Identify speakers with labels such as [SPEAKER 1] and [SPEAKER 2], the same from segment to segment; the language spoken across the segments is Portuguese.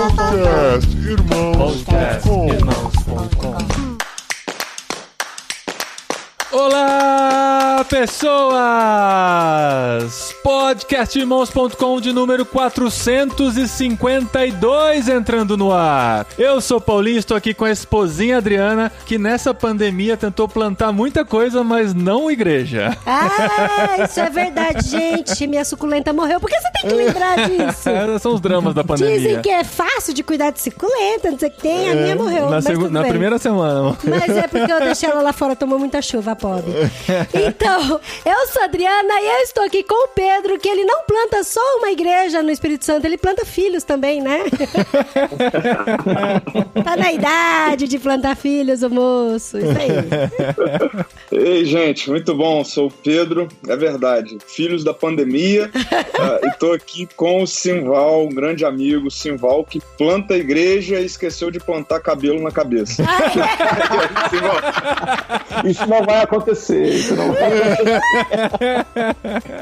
[SPEAKER 1] Podcastirmãos.com. Olá, pessoas! Podcastirmãos.com de número 452 entrando no ar. Eu sou Paulinho, estou aqui com a esposinha Adriana, que nessa pandemia tentou plantar muita coisa, mas não igreja.
[SPEAKER 2] Ah, isso é verdade, gente. Minha suculenta morreu. Por que você tem que lembrar disso?
[SPEAKER 1] São os dramas da pandemia.
[SPEAKER 2] Dizem que é fácil de cuidar de suculenta, não sei o que tem. A minha morreu.
[SPEAKER 1] Na primeira semana.
[SPEAKER 2] Mas é porque eu deixei ela lá fora, tomou muita chuva, pobre. Então, eu sou a Adriana e eu estou aqui com o Pedro, que ele não planta só uma igreja no Espírito Santo, ele planta filhos também, né? Tá na idade de plantar filhos, o moço. Isso aí.
[SPEAKER 3] Ei, gente, muito bom. Sou o Pedro, é verdade. Filhos da pandemia. E tô aqui com o Simval, um grande amigo, Simval, que planta a igreja e esqueceu de plantar cabelo na cabeça.
[SPEAKER 4] Isso não vai acontecer.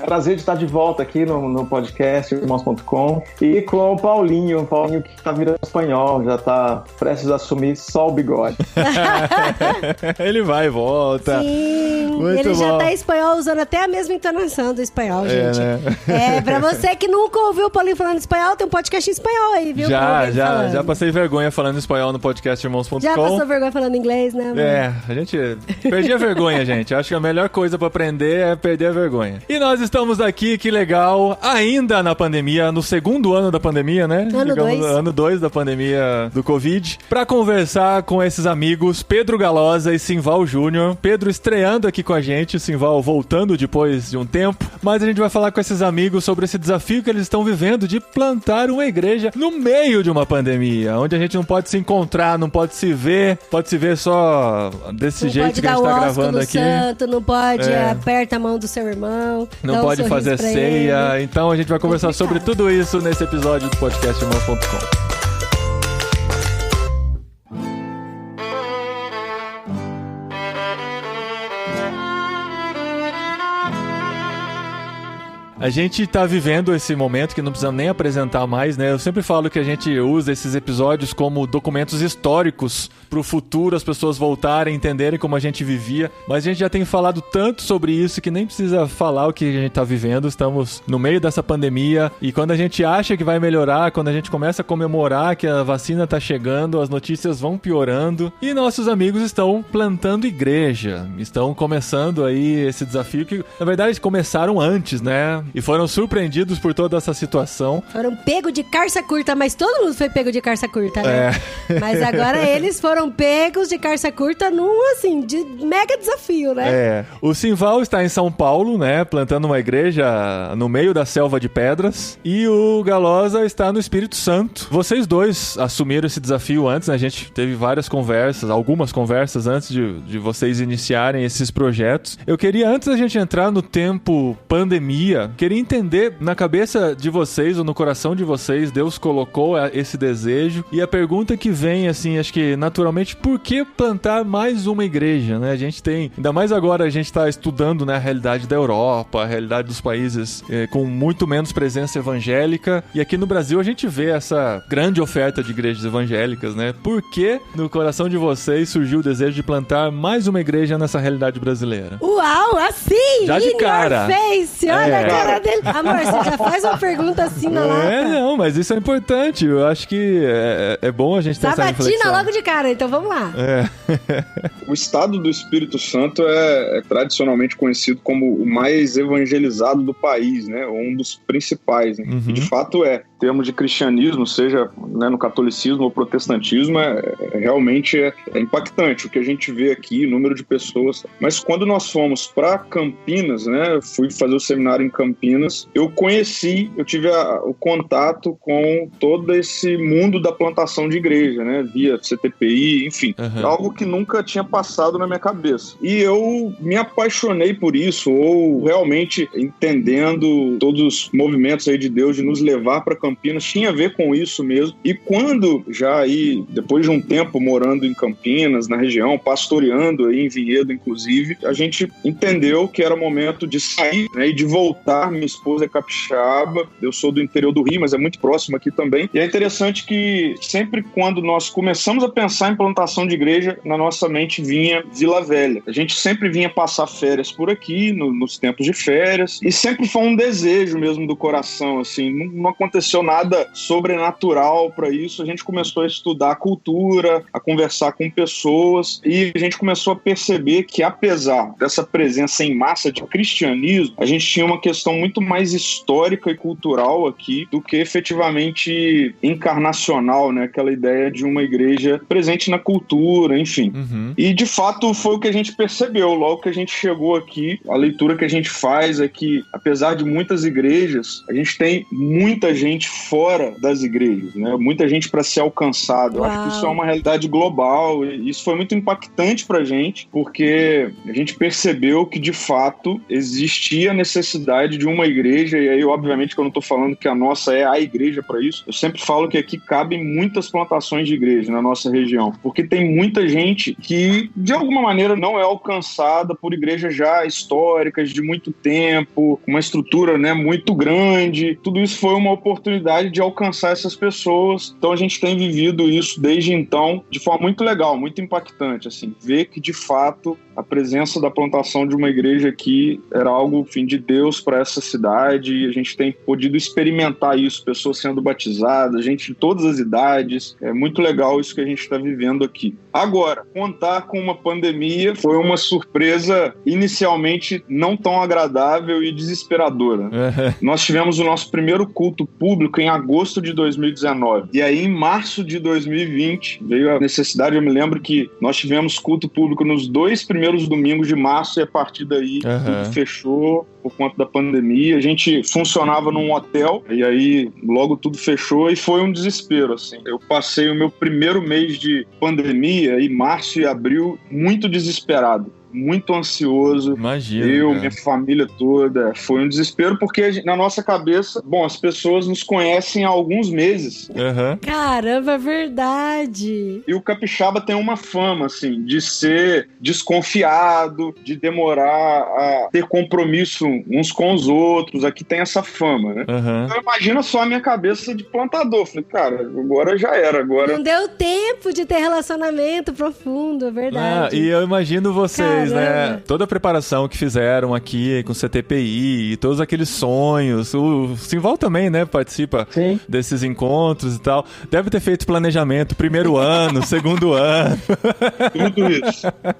[SPEAKER 4] Prazer de estar de volta aqui no podcast Irmãos.com e com o Paulinho que tá virando espanhol, já tá prestes a assumir só o bigode.
[SPEAKER 1] Ele vai e volta.
[SPEAKER 2] Sim,
[SPEAKER 1] muito
[SPEAKER 2] ele
[SPEAKER 1] bom.
[SPEAKER 2] já tá em espanhol, usando até a mesma entonação do espanhol, gente.
[SPEAKER 1] Né?
[SPEAKER 2] Pra você que nunca ouviu o Paulinho falando espanhol, tem um podcast em espanhol aí, viu?
[SPEAKER 1] Já passei vergonha falando espanhol no podcast Irmãos.com.
[SPEAKER 2] Já passou vergonha falando inglês, né?
[SPEAKER 1] A gente perdi a vergonha, gente. Acho que a melhor coisa pra aprender é perder a vergonha. E nós estamos aqui, que legal, ainda na pandemia, no segundo ano da pandemia, né? Ano 2 da pandemia do Covid, pra conversar com esses amigos Pedro Galosa e Simval Júnior. Pedro estreando aqui com a gente, Simval voltando depois de um tempo, mas a gente vai falar com esses amigos sobre esse desafio que eles estão vivendo de plantar uma igreja no meio de uma pandemia, onde a gente não pode se encontrar, não pode se ver só desse jeito que a gente tá gravando aqui.
[SPEAKER 2] Santo, não pode aperta a mão do seu irmão,
[SPEAKER 1] não pode fazer ceia. Então a gente vai conversar sobre tudo isso nesse episódio do podcast Irmãos.com. A gente tá vivendo esse momento que não precisa nem apresentar mais, né? Eu sempre falo que a gente usa esses episódios como documentos históricos pro futuro, as pessoas voltarem, entenderem como a gente vivia. Mas a gente já tem falado tanto sobre isso que nem precisa falar o que a gente tá vivendo. Estamos no meio dessa pandemia e quando a gente acha que vai melhorar, quando a gente começa a comemorar que a vacina tá chegando, as notícias vão piorando e nossos amigos estão plantando igreja. Estão começando aí esse desafio que, na verdade, começaram antes, né? E foram surpreendidos por toda essa situação.
[SPEAKER 2] Foram pegos de carça curta, mas todo mundo foi pego de carça curta, né? Mas agora eles foram pegos de carça curta num, assim, de mega desafio, né?
[SPEAKER 1] O Simval está em São Paulo, né? Plantando uma igreja no meio da selva de pedras. E o Galosa está no Espírito Santo. Vocês dois assumiram esse desafio antes, né? A gente teve algumas conversas antes de vocês iniciarem esses projetos. Eu queria, antes da gente entrar no tempo pandemia, queria entender na cabeça de vocês ou no coração de vocês, Deus colocou esse desejo e a pergunta que vem, assim, acho que naturalmente, por que plantar mais uma igreja, né? A gente tem, ainda mais agora a gente está estudando, né, a realidade da Europa, a realidade dos países com muito menos presença evangélica e aqui no Brasil a gente vê essa grande oferta de igrejas evangélicas, né? Por que no coração de vocês surgiu o desejo de plantar mais uma igreja nessa realidade brasileira?
[SPEAKER 2] Uau, assim!
[SPEAKER 1] Já de cara!
[SPEAKER 2] Face, olha a cara dele. Amor, você já faz uma pergunta assim na lata?
[SPEAKER 1] Não, mas isso é importante. Eu acho que é bom a gente ter essa reflexão.
[SPEAKER 2] Sabatina logo de cara, então vamos lá.
[SPEAKER 3] O estado do Espírito Santo é tradicionalmente conhecido como o mais evangelizado do país, né? Um dos principais, né? E de fato em termos de cristianismo, seja, né, no catolicismo ou protestantismo, realmente é impactante o que a gente vê aqui, o número de pessoas. Mas quando nós fomos para Campinas, né? Eu fui fazer o seminário em Campinas, eu tive o contato com todo esse mundo da plantação de igreja, né? Via CTPI, enfim, algo que nunca tinha passado na minha cabeça. E eu me apaixonei por isso, ou realmente entendendo todos os movimentos aí de Deus de nos levar para Campinas, tinha a ver com isso mesmo. E quando já aí, depois de um tempo morando em Campinas, na região, pastoreando aí em Vinhedo, inclusive, a gente entendeu que era momento de sair, né, e de voltar. Minha esposa é capixaba, eu sou do interior do Rio, mas é muito próximo aqui também. E é interessante que sempre quando nós começamos a pensar em plantação de igreja, na nossa mente vinha Vila Velha. A gente sempre vinha passar férias por aqui, nos tempos de férias, e sempre foi um desejo mesmo do coração, assim, não aconteceu nada sobrenatural para isso. A gente começou a estudar a cultura, a conversar com pessoas, e a gente começou a perceber que, apesar dessa presença em massa de cristianismo, a gente tinha uma questão muito mais histórica e cultural aqui do que efetivamente encarnacional, né? Aquela ideia de uma igreja presente na cultura, enfim. E, de fato, foi o que a gente percebeu logo que a gente chegou aqui. A leitura que a gente faz é que, apesar de muitas igrejas, a gente tem muita gente fora das igrejas, né? Muita gente para ser alcançada. Eu acho que isso é uma realidade global, e isso foi muito impactante pra gente, porque a gente percebeu que, de fato, existia a necessidade de uma igreja, e aí, obviamente, que eu não tô falando que a nossa é a igreja para isso. Eu sempre falo que aqui cabem muitas plantações de igreja na nossa região, porque tem muita gente que, de alguma maneira, não é alcançada por igrejas já históricas, de muito tempo, uma estrutura, né, muito grande. Tudo isso foi uma oportunidade de alcançar essas pessoas. Então a gente tem vivido isso desde então de forma muito legal, muito impactante, assim, ver que de fato a presença da plantação de uma igreja aqui era algo, fim de Deus para essa cidade, e a gente tem podido experimentar isso, pessoas sendo batizadas, gente de todas as idades. É muito legal isso que a gente está vivendo aqui. Agora, contar com uma pandemia foi uma surpresa inicialmente não tão agradável e desesperadora. Nós tivemos o nosso primeiro culto público em agosto de 2019, e aí em março de 2020 veio a necessidade. Eu me lembro que nós tivemos culto público nos 2 primeiros domingos de março, e a partir daí tudo fechou por conta da pandemia. A gente funcionava num hotel, e aí logo tudo fechou, e foi um desespero, assim. Eu passei o meu primeiro mês de pandemia, em março e abril, muito desesperado, muito ansioso.
[SPEAKER 1] Imagina,
[SPEAKER 3] minha família toda. Foi um desespero, porque na nossa cabeça, bom, as pessoas nos conhecem há alguns meses.
[SPEAKER 2] Caramba, é verdade.
[SPEAKER 3] E o capixaba tem uma fama, assim, de ser desconfiado, de demorar a ter compromisso uns com os outros. Aqui tem essa fama, né? Então imagina só a minha cabeça de plantador. Falei, cara, agora já era, agora...
[SPEAKER 2] Não deu tempo de ter relacionamento profundo, é verdade.
[SPEAKER 1] E eu imagino vocês, né? Toda a preparação que fizeram aqui com o CTPI e todos aqueles sonhos. O Simval também, né? Participa desses encontros e tal. Deve ter feito planejamento, primeiro ano, segundo ano.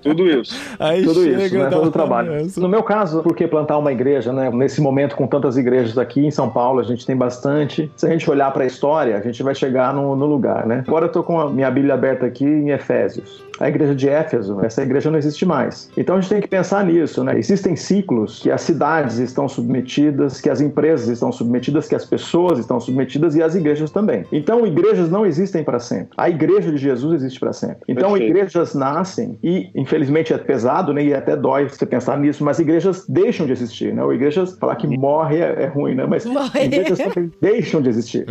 [SPEAKER 3] Tudo isso.
[SPEAKER 1] Aí
[SPEAKER 4] tudo
[SPEAKER 1] chega
[SPEAKER 4] isso, né? Todo o trabalho. No meu caso, por que plantar uma igreja, né? Nesse momento, com tantas igrejas aqui em São Paulo, a gente tem bastante. Se a gente olhar para a história, a gente vai chegar no lugar, né? Agora eu tô com a minha Bíblia aberta aqui em Efésios. A igreja de Éfeso, essa igreja não existe mais. Então a gente tem que pensar nisso, né? Existem ciclos que as cidades estão submetidas, que as empresas estão submetidas, que as pessoas estão submetidas, e as igrejas também. Então igrejas não existem para sempre. A igreja de Jesus existe para sempre. Então igrejas nascem e, infelizmente, é pesado, né? E até dói você pensar nisso, mas igrejas deixam de existir, né? Ou igrejas, falar que morre é ruim, né? Mas igrejas também deixam de existir.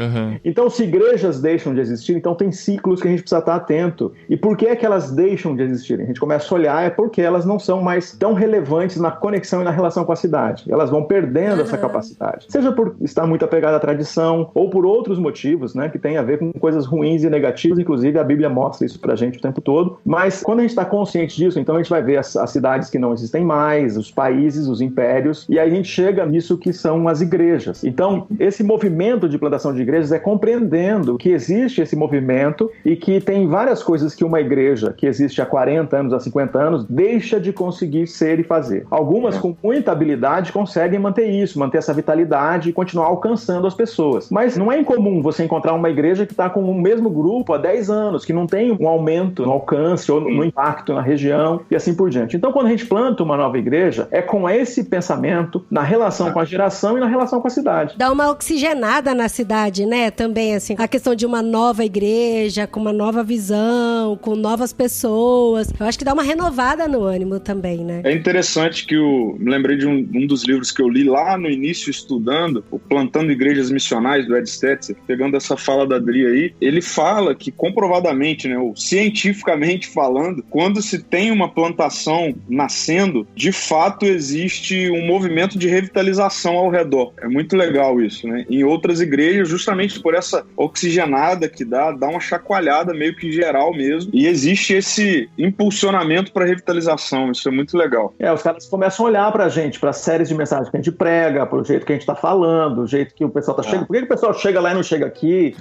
[SPEAKER 4] Então, se igrejas deixam de existir, então tem ciclos que a gente precisa estar atento. E por que é que elas deixam de existir? A gente começa a olhar, é porque elas não são mais tão relevantes na conexão e na relação com a cidade. Elas vão perdendo essa capacidade. Seja por estar muito apegada à tradição, ou por outros motivos, né? Que tem a ver com coisas ruins e negativas. Inclusive, a Bíblia mostra isso pra gente o tempo todo. Mas quando a gente está consciente disso, então a gente vai ver as cidades que não existem mais, os países, os impérios, e aí a gente chega nisso que são as igrejas. Então, esse movimento de plantação de igrejas é compreendendo que existe esse movimento e que tem várias coisas que uma igreja que existe há 40 anos, há 50 anos, deixa de conseguir ser e fazer. Algumas, com muita habilidade, conseguem manter isso, manter essa vitalidade e continuar alcançando as pessoas. Mas não é incomum você encontrar uma igreja que está com o mesmo grupo há 10 anos, que não tem um aumento no alcance ou no impacto na região e assim por diante. Então, quando a gente planta uma nova igreja, é com esse pensamento na relação com a geração e na relação com a cidade.
[SPEAKER 2] Dá uma oxigenada na cidade, né? Também, assim, a questão de uma nova igreja, com uma nova visão, com novas pessoas pessoas. Eu acho que dá uma renovada no ânimo também, né?
[SPEAKER 3] É interessante que me lembrei de um dos livros que eu li lá no início estudando, o Plantando Igrejas Missionais, do Ed Stetzer, pegando essa fala da Adri aí, ele fala que comprovadamente, né, ou cientificamente falando, quando se tem uma plantação nascendo, de fato existe um movimento de revitalização ao redor. É muito legal isso, né? Em outras igrejas, justamente por essa oxigenada que dá uma chacoalhada meio que geral mesmo, e existe esse impulsionamento para revitalização. Isso é muito legal.
[SPEAKER 4] Os caras começam a olhar pra gente, pra séries de mensagens que a gente prega, pro jeito que a gente tá falando, o jeito que o pessoal tá chegando. Por que o pessoal chega lá e não chega aqui?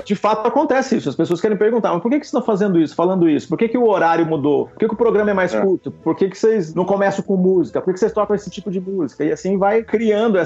[SPEAKER 4] De fato acontece isso. As pessoas querem perguntar, mas por que vocês estão fazendo isso, falando isso? Por que o horário mudou? Por que o programa é mais curto? Por que vocês não começam com música? Por que vocês tocam esse tipo de música? E assim vai criando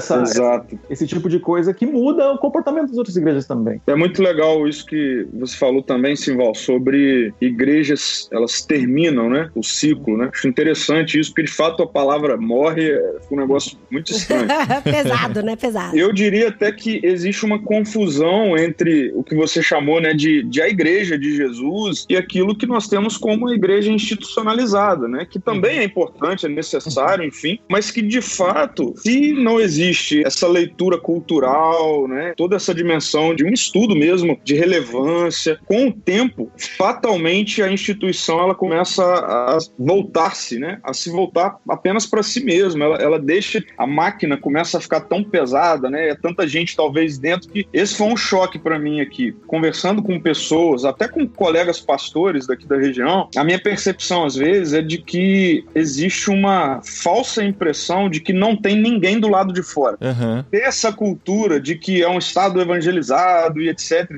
[SPEAKER 4] esse tipo de coisa que muda o comportamento das outras igrejas também.
[SPEAKER 3] É muito legal isso que você falou também, Simval, sobre igrejas, elas terminam, né, o ciclo, né? Acho interessante isso, porque de fato a palavra morre é um negócio muito estranho.
[SPEAKER 2] Pesado, né? Pesado.
[SPEAKER 3] Eu diria até que existe uma confusão entre o que você chamou, né, de a igreja de Jesus e aquilo que nós temos como a igreja institucionalizada, né? Que também é importante, é necessário, enfim, mas que de fato, se não existe essa leitura cultural, né, toda essa dimensão de um estudo mesmo de relevância, com o tempo, fatalmente a instituição ela começa a voltar-se, né, a se voltar apenas para si mesma. Ela deixa, a máquina começa a ficar tão pesada, né, é tanta gente talvez dentro, que esse foi um choque para mim aqui, conversando com pessoas, até com colegas pastores daqui da região. A minha percepção às vezes é de que existe uma falsa impressão de que não tem ninguém do lado de fora. Ter essa cultura de que é um estado evangelizado e etc,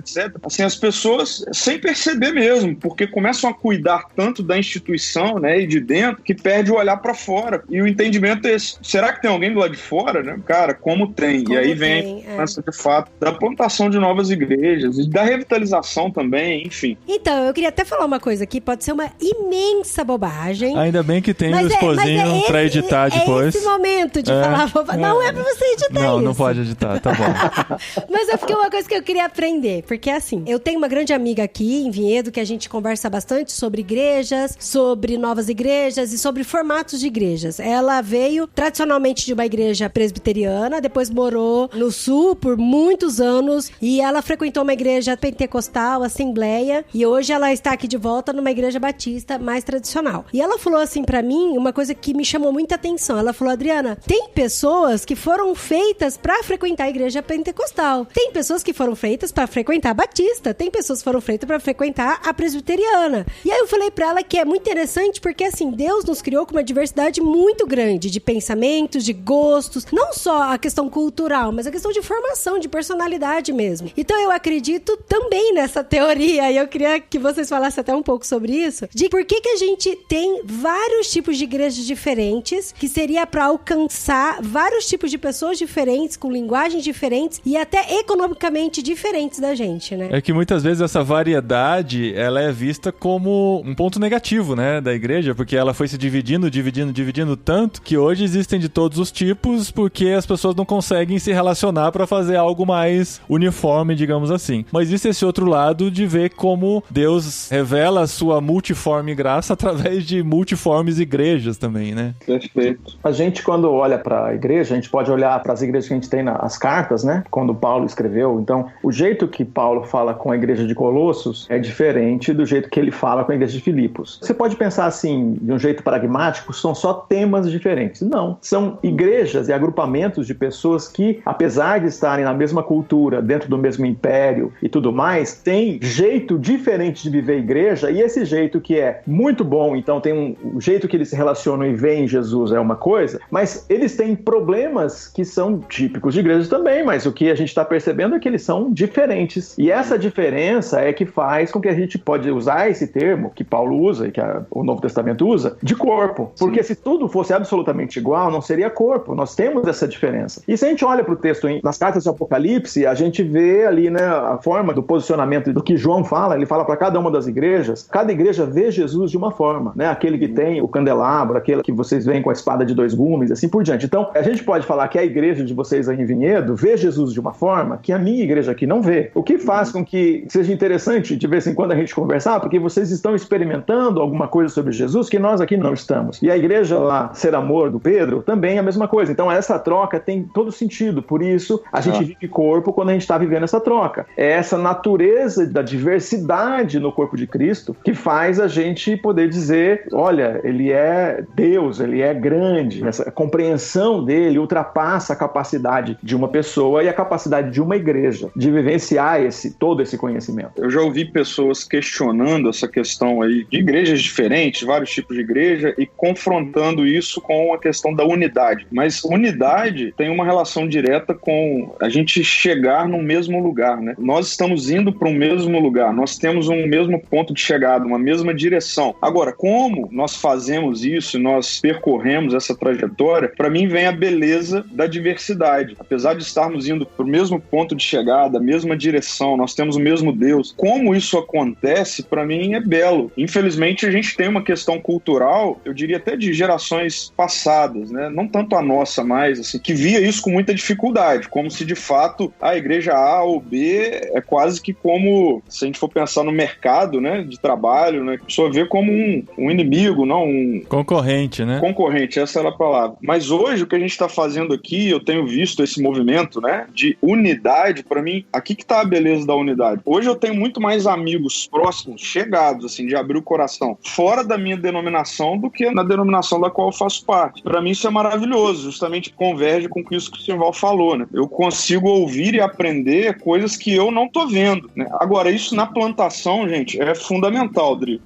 [SPEAKER 3] assim, as pessoas sem perceber mesmo, porque começam a cuidar tanto da instituição, né, e de dentro, que perde o olhar para fora. E o entendimento é esse: será que tem alguém do lado de fora, né? Cara, como tem? E aí vem essa, de fato, da plantação de novas igrejas e da revitalização também, enfim.
[SPEAKER 2] Então, eu queria até falar uma coisa aqui, pode ser uma imensa bobagem.
[SPEAKER 1] Ainda bem que tem o esposinho pra editar depois.
[SPEAKER 2] É esse momento de falar bobagem. Não é pra você editar isso.
[SPEAKER 1] Não pode editar, tá bom.
[SPEAKER 2] Mas é porque uma coisa que eu queria aprender, porque assim, eu tenho uma grande amiga aqui em Vinhedo que a gente conversa bastante sobre igrejas, sobre novas igrejas e sobre formatos de igrejas. Ela veio tradicionalmente de uma igreja presbiteriana, depois morou no sul por muitos anos e ela frequentou uma igreja pentecostal, assembleia, e hoje ela está aqui de volta numa igreja batista mais tradicional. E ela falou assim pra mim uma coisa que me chamou muita atenção. Ela falou: Adriana, tem pessoas que foram feitas pra frequentar a igreja pentecostal, tem pessoas que foram feitas pra frequentar a batista, tem pessoas que foram feitas pra frequentar a presbiteriana. E aí eu falei pra ela que é muito interessante porque assim, Deus nos criou com uma diversidade muito grande de pensamentos, de gostos, não só a questão cultural, mas a questão de formação, de personalidade mesmo. Então eu acredito também nessa teoria, e eu queria que vocês falassem até um pouco sobre isso, de por que a gente tem vários tipos de igrejas diferentes, que seria pra alcançar vários tipos de pessoas diferentes, com linguagens diferentes e até economicamente diferentes da gente, né?
[SPEAKER 1] É que muitas vezes essa variedade, ela é vista como um ponto negativo, né, da igreja, porque ela foi se dividindo tanto, que hoje existem de todos os tipos, porque as pessoas não conseguem se relacionar para fazer algo mais uniforme, digamos assim. Mas existe esse outro lado de ver como Deus revela a sua multiforme graça através de multiformes igrejas também, né?
[SPEAKER 3] Perfeito.
[SPEAKER 4] A gente, quando olha para a igreja, a gente pode olhar para as igrejas que a gente tem nas cartas, né? Quando Paulo escreveu. Então, o jeito que Paulo fala com a igreja de Colossos é diferente do jeito que ele fala com a igreja de Filipos. Você pode pensar assim, de um jeito pragmático, são só temas diferentes. Não. São igrejas e agrupamentos de pessoas que, apesar de estarem na mesma cultura, dentro do mesmo império e tudo mais, têm jeito diferente de viver a igreja, e esse jeito que é muito bom, então tem um jeito que eles se relacionam e veem Jesus é uma coisa, mas eles têm problemas que são típicos de igrejas também, mas o que a gente está percebendo é que eles são diferentes. E essa diferença é que faz com que a gente pode usar esse termo que Paulo usa e que o Novo Testamento usa, de corpo. Porque se tudo fosse absolutamente igual, não seria corpo. Nós temos essa diferença. E se a gente olha para o texto nas cartas de Apocalipse, a gente vê ali, né, a forma do posicionamento do que João fala. Ele fala para cada uma das igrejas. Cada igreja vê Jesus de uma forma, né? Aquele que tem o candelabro, aquele que vocês veem com a espada de 2 gumes, assim por diante. Então, a gente pode falar que a igreja de vocês aí em Vinhedo vê Jesus de uma forma que a minha igreja aqui não vê. O que faz com que seja interessante de vez em quando a gente conversar, porque vocês estão experimentando alguma coisa sobre Jesus que nós aqui não estamos. E a igreja lá, Ser Amor, do Pedro, também é a mesma coisa. Então essa troca tem todo sentido. Por isso, a gente vive corpo quando a gente está vivendo essa troca. É essa natureza da diversidade no corpo de Cristo que faz a gente poder dizer, olha, ele é Deus, ele é grande. Essa compreensão dele ultrapassa a capacidade de uma pessoa e a capacidade de uma igreja de vivenciar todo esse conhecimento.
[SPEAKER 3] Eu já ouvi pessoas questionando essa questão aí de igrejas diferentes, vários tipos de igreja, e confrontando isso com a questão da unidade. Mas unidade tem uma relação direta com a gente chegar no mesmo lugar, né? Nós estamos indo para um mesmo lugar, nós temos um mesmo ponto de chegada, uma mesma direção. Agora, como nós fazemos isso, nós percorremos essa trajetória, para mim vem a beleza da diversidade. Apesar de estarmos indo para o mesmo ponto de chegada, a mesma direção, nós temos o mesmo Deus. Como isso acontece, para mim é belo. Infelizmente, a gente tem uma questão cultural, eu diria até de gerações passadas, né? Não tanto a nossa mais, assim, que via isso com muita dificuldade, como se de fato a igreja A ou B é quase que como, se a gente for pensar no mercado, né, de trabalho, né, a pessoa vê como um inimigo, não um...
[SPEAKER 1] Concorrente, né?
[SPEAKER 3] Concorrente, essa era a palavra. Mas hoje o que a gente está fazendo aqui, eu tenho visto esse movimento, né, de unidade, para mim, aqui que tá a beleza da unidade. Hoje eu tenho muito mais amigos próximos, chegados, assim, de abrir o coração, fora da minha denominação do que na denominação da qual eu faço parte. Para mim isso é maravilhoso, justamente converge com isso que o Simval falou, né? Eu consigo ouvir e aprender coisas que eu não tô vendo, né? Agora, isso na plantação, gente, é fundamental, Dri.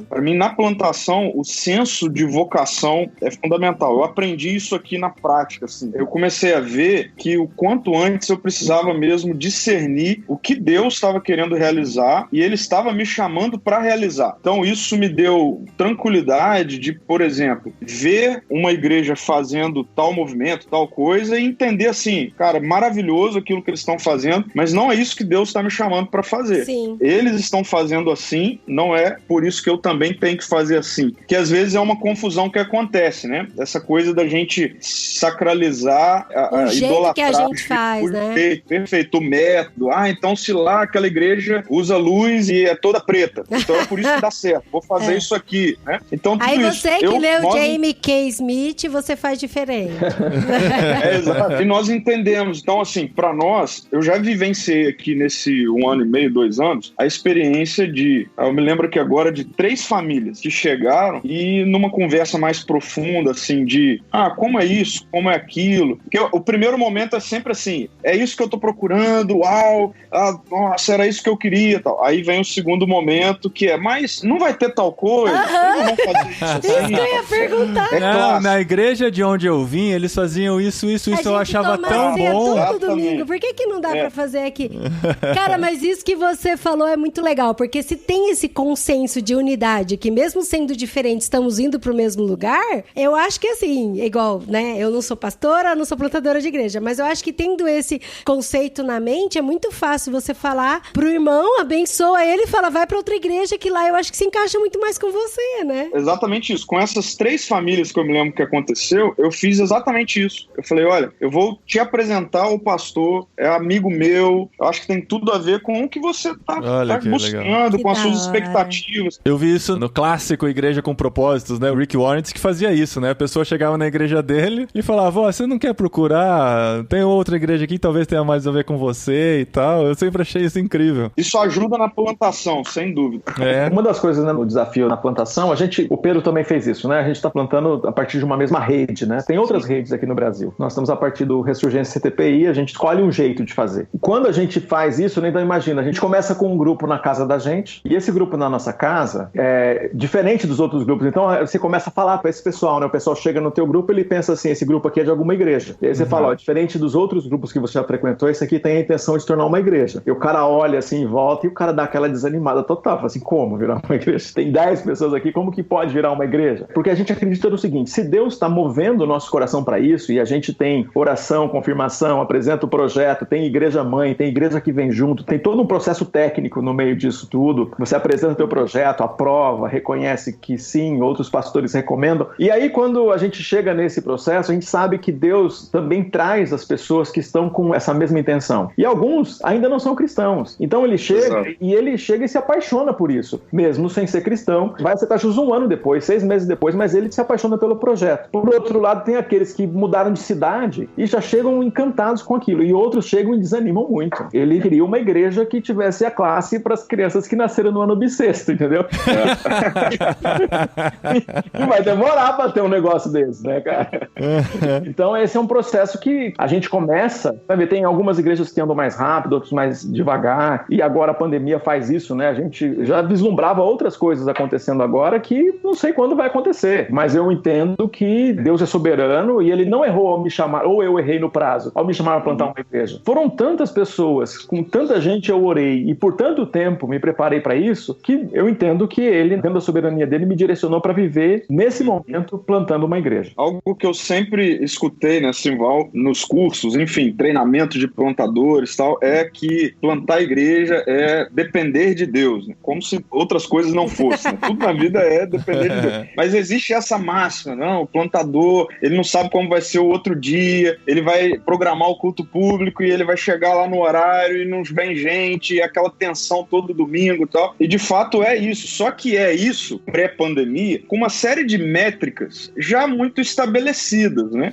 [SPEAKER 3] Para mim, na plantação, o senso de vocação é fundamental. Eu aprendi isso aqui na prática, assim. Eu comecei a ver que o quanto antes eu precisava mesmo discernir o que Deus estava querendo realizar e Ele estava me chamando para realizar. Então, isso me deu tranquilidade de, por exemplo, ver uma igreja fazendo tal movimento, tal coisa e entender assim, cara, maravilhoso aquilo que eles estão fazendo, mas não é isso que Deus está me chamando para fazer.
[SPEAKER 2] Sim.
[SPEAKER 3] Eles estão fazendo assim, não é por isso que eu também tenho que fazer assim. Que às vezes é uma confusão que acontece, né? Essa coisa da gente sacralizar,
[SPEAKER 2] o jeito
[SPEAKER 3] idolatrar,
[SPEAKER 2] que a gente faz, né?
[SPEAKER 3] Perfeito, o método. Então se lá aquela igreja usa luz e é toda preta, então é por isso que dá certo. Vou fazer isso aqui, né? Então tudo
[SPEAKER 2] aí você
[SPEAKER 3] isso,
[SPEAKER 2] que leu Jamie K. Smith, você faz diferente.
[SPEAKER 3] Exato. E nós entendemos. Então, assim, para nós, eu já vivenciei aqui nesse 1 ano e meio, 2 anos, a experiência de... Eu me lembro que agora de 3 famílias que chegaram e numa conversa mais profunda, assim, de como é isso, como é aquilo. Porque o primeiro momento é sempre assim, é isso que eu tô procurando, uau, nossa, era isso que eu queria, tal. Aí vem o segundo momento que é, mas não vai ter tal coisa, eles vão fazer isso assim.
[SPEAKER 2] Isso que eu ia perguntar.
[SPEAKER 1] Na igreja de onde eu vim, eles faziam isso, eu achava tão bom.
[SPEAKER 2] Todo domingo. Por que não dá pra fazer aqui? Cara, mas isso que você falou é muito legal, porque se tem esse consenso de unidade, que mesmo sendo diferentes, estamos indo pro mesmo lugar, eu acho que assim, igual, né, eu não sou pastora, não sou plantadora de igreja, mas eu acho que tendo esse conceito na mente, é muito fácil você falar pro irmão, abençoa ele e fala, vai pra outra igreja, que lá eu acho que se encaixa muito mais com você, né?
[SPEAKER 3] Exatamente isso. Com essas 3 famílias que eu me lembro que aconteceu, eu fiz exatamente isso. Eu falei, olha, eu vou te apresentar o pastor, é amigo meu, eu acho que tem tudo a ver com o que você tá buscando, com as suas expectativas.
[SPEAKER 1] Eu vi isso no clássico Igreja com Propósitos, né? O Rick Warren que fazia isso, né? A pessoa chegava na igreja dele e falava, você não quer procurar? Tem outra igreja aqui que talvez tenha mais a ver com você e tal. Eu sempre achei isso incrível.
[SPEAKER 3] Isso ajuda na plantação, sem dúvida.
[SPEAKER 4] Uma das coisas, né, no desafio na plantação, o Pedro também fez isso, né? A gente tá plantando a partir de uma mesma rede, né? Tem outras redes aqui no Brasil. Nós estamos a partir do Ressurgência CTPI, a gente escolhe um jeito de fazer. Quando a gente faz isso, né, então imagina, a gente começa com um grupo na casa da gente, e esse grupo na nossa casa é diferente dos outros grupos. Então você começa a falar para esse pessoal, né? O pessoal chega no teu grupo, ele pensa assim, esse grupo aqui é de alguma igreja. E aí você fala, diferente dos outros grupos que você já frequentou, esse aqui tem a intenção de se tornar uma igreja. E o cara olha assim em volta e o cara dá aquela desanimada total. Fala assim, como virar uma igreja? Tem 10 pessoas aqui, como que pode virar uma igreja? Porque a gente acredita no seguinte, se Deus está movendo o nosso coração para isso, e a gente tem oração, confirmação, apresenta o projeto, tem igreja mãe, tem igreja que vem junto, tem todo um processo técnico no meio disso tudo. Você apresenta o teu projeto, aprova, reconhece que sim, outros pastores recomendam. E aí quando a gente chega nesse processo, a gente sabe que Deus também traz as pessoas que estão com essa mesma intenção. E alguns ainda não são cristãos. Então ele chega e se apaixona por isso. isso, mesmo sem ser cristão. Vai aceitar Jesus um ano depois, 6 meses depois, mas ele se apaixona pelo projeto. Por outro lado, tem aqueles que mudaram de cidade e já chegam encantados com aquilo, e outros chegam e desanimam muito. Ele queria uma igreja que tivesse a classe para as crianças que nasceram no ano bissexto, entendeu? E vai demorar para ter um negócio desse, né, cara? Então esse é um processo que a gente começa, sabe? Tem algumas igrejas que andam mais rápido, outros mais devagar, e agora a pandemia faz isso, né? A gente já vislumbrava outras coisas acontecendo agora que não sei quando vai acontecer, mas eu entendo que Deus é soberano e ele não errou ao me chamar, ou eu errei no prazo, ao me chamar para plantar uma igreja. Foram tantas pessoas, com tanta gente eu orei e por tanto tempo me preparei para isso, que eu entendo que ele, dentro da soberania dele, me direcionou para viver nesse momento plantando uma igreja.
[SPEAKER 3] Algo que eu sempre escutei, né, Simval, nos cursos, enfim, treinamento de plantadores e tal, é que plantar igreja é depender de Deus, né? Como se outras coisas não fossem, né? Tudo na vida é depender de Deus. Mas existe essa máxima, não? O plantador, ele não sabe como vai ser o outro dia, ele vai programar o culto público e ele vai chegar lá no horário e não vem gente, e aquela tensão todo domingo e tal. E de fato é isso, só que é isso, pré-pandemia, com uma série de métricas já muito estabelecidas, né?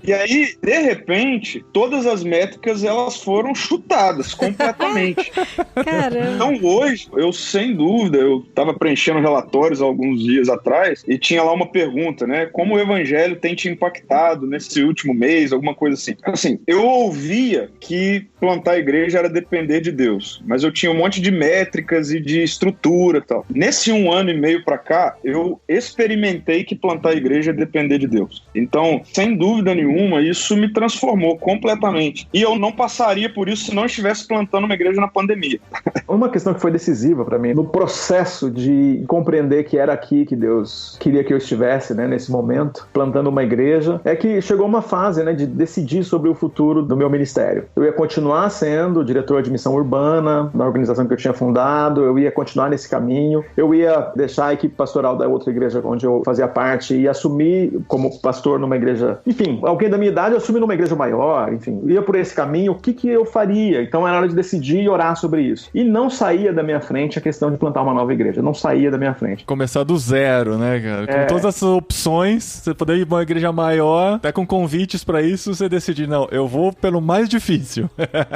[SPEAKER 3] E aí, de repente, todas as métricas elas foram chutadas completamente.
[SPEAKER 2] Caramba.
[SPEAKER 3] Então hoje, eu sem dúvida, eu estava preenchendo relatórios alguns dias atrás e tinha lá uma pergunta, né? Como o evangelho tem te impactado nesse último mês, alguma coisa assim. Assim, eu ouvia que plantar igreja era depender de Deus, mas eu tinha um monte de métricas e de estrutura e tal. Nesse 1 ano e meio pra cá, eu experimentei que plantar igreja é depender de Deus. Então, sem dúvida nenhuma, isso me transformou completamente. E eu não passaria por isso se não estivesse plantando uma igreja na pandemia.
[SPEAKER 4] Uma questão que foi decisiva para mim, no processo de compreender que era aqui que Deus queria que eu estivesse, né, nesse momento, plantando uma igreja, é que chegou uma fase, né, de decidir sobre o futuro do meu ministério. Eu ia continuar sendo diretor de missão urbana na organização que eu tinha fundado, eu ia continuar nesse caminho, eu ia deixar a equipe pastoral da outra igreja onde eu fazia parte e assumir como pastor numa igreja, enfim, alguém da minha idade assumir numa igreja maior, enfim, ia por esse caminho, o que eu faria? Então era hora de decidir e orar sobre isso. E não saía da minha frente a questão de plantar uma nova igreja, não saía da minha frente.
[SPEAKER 1] Começar do zero, né, cara? Com todas essas opções, você poder ir pra uma igreja maior, até com convites pra isso, você decidir, não, eu vou pelo mais difícil.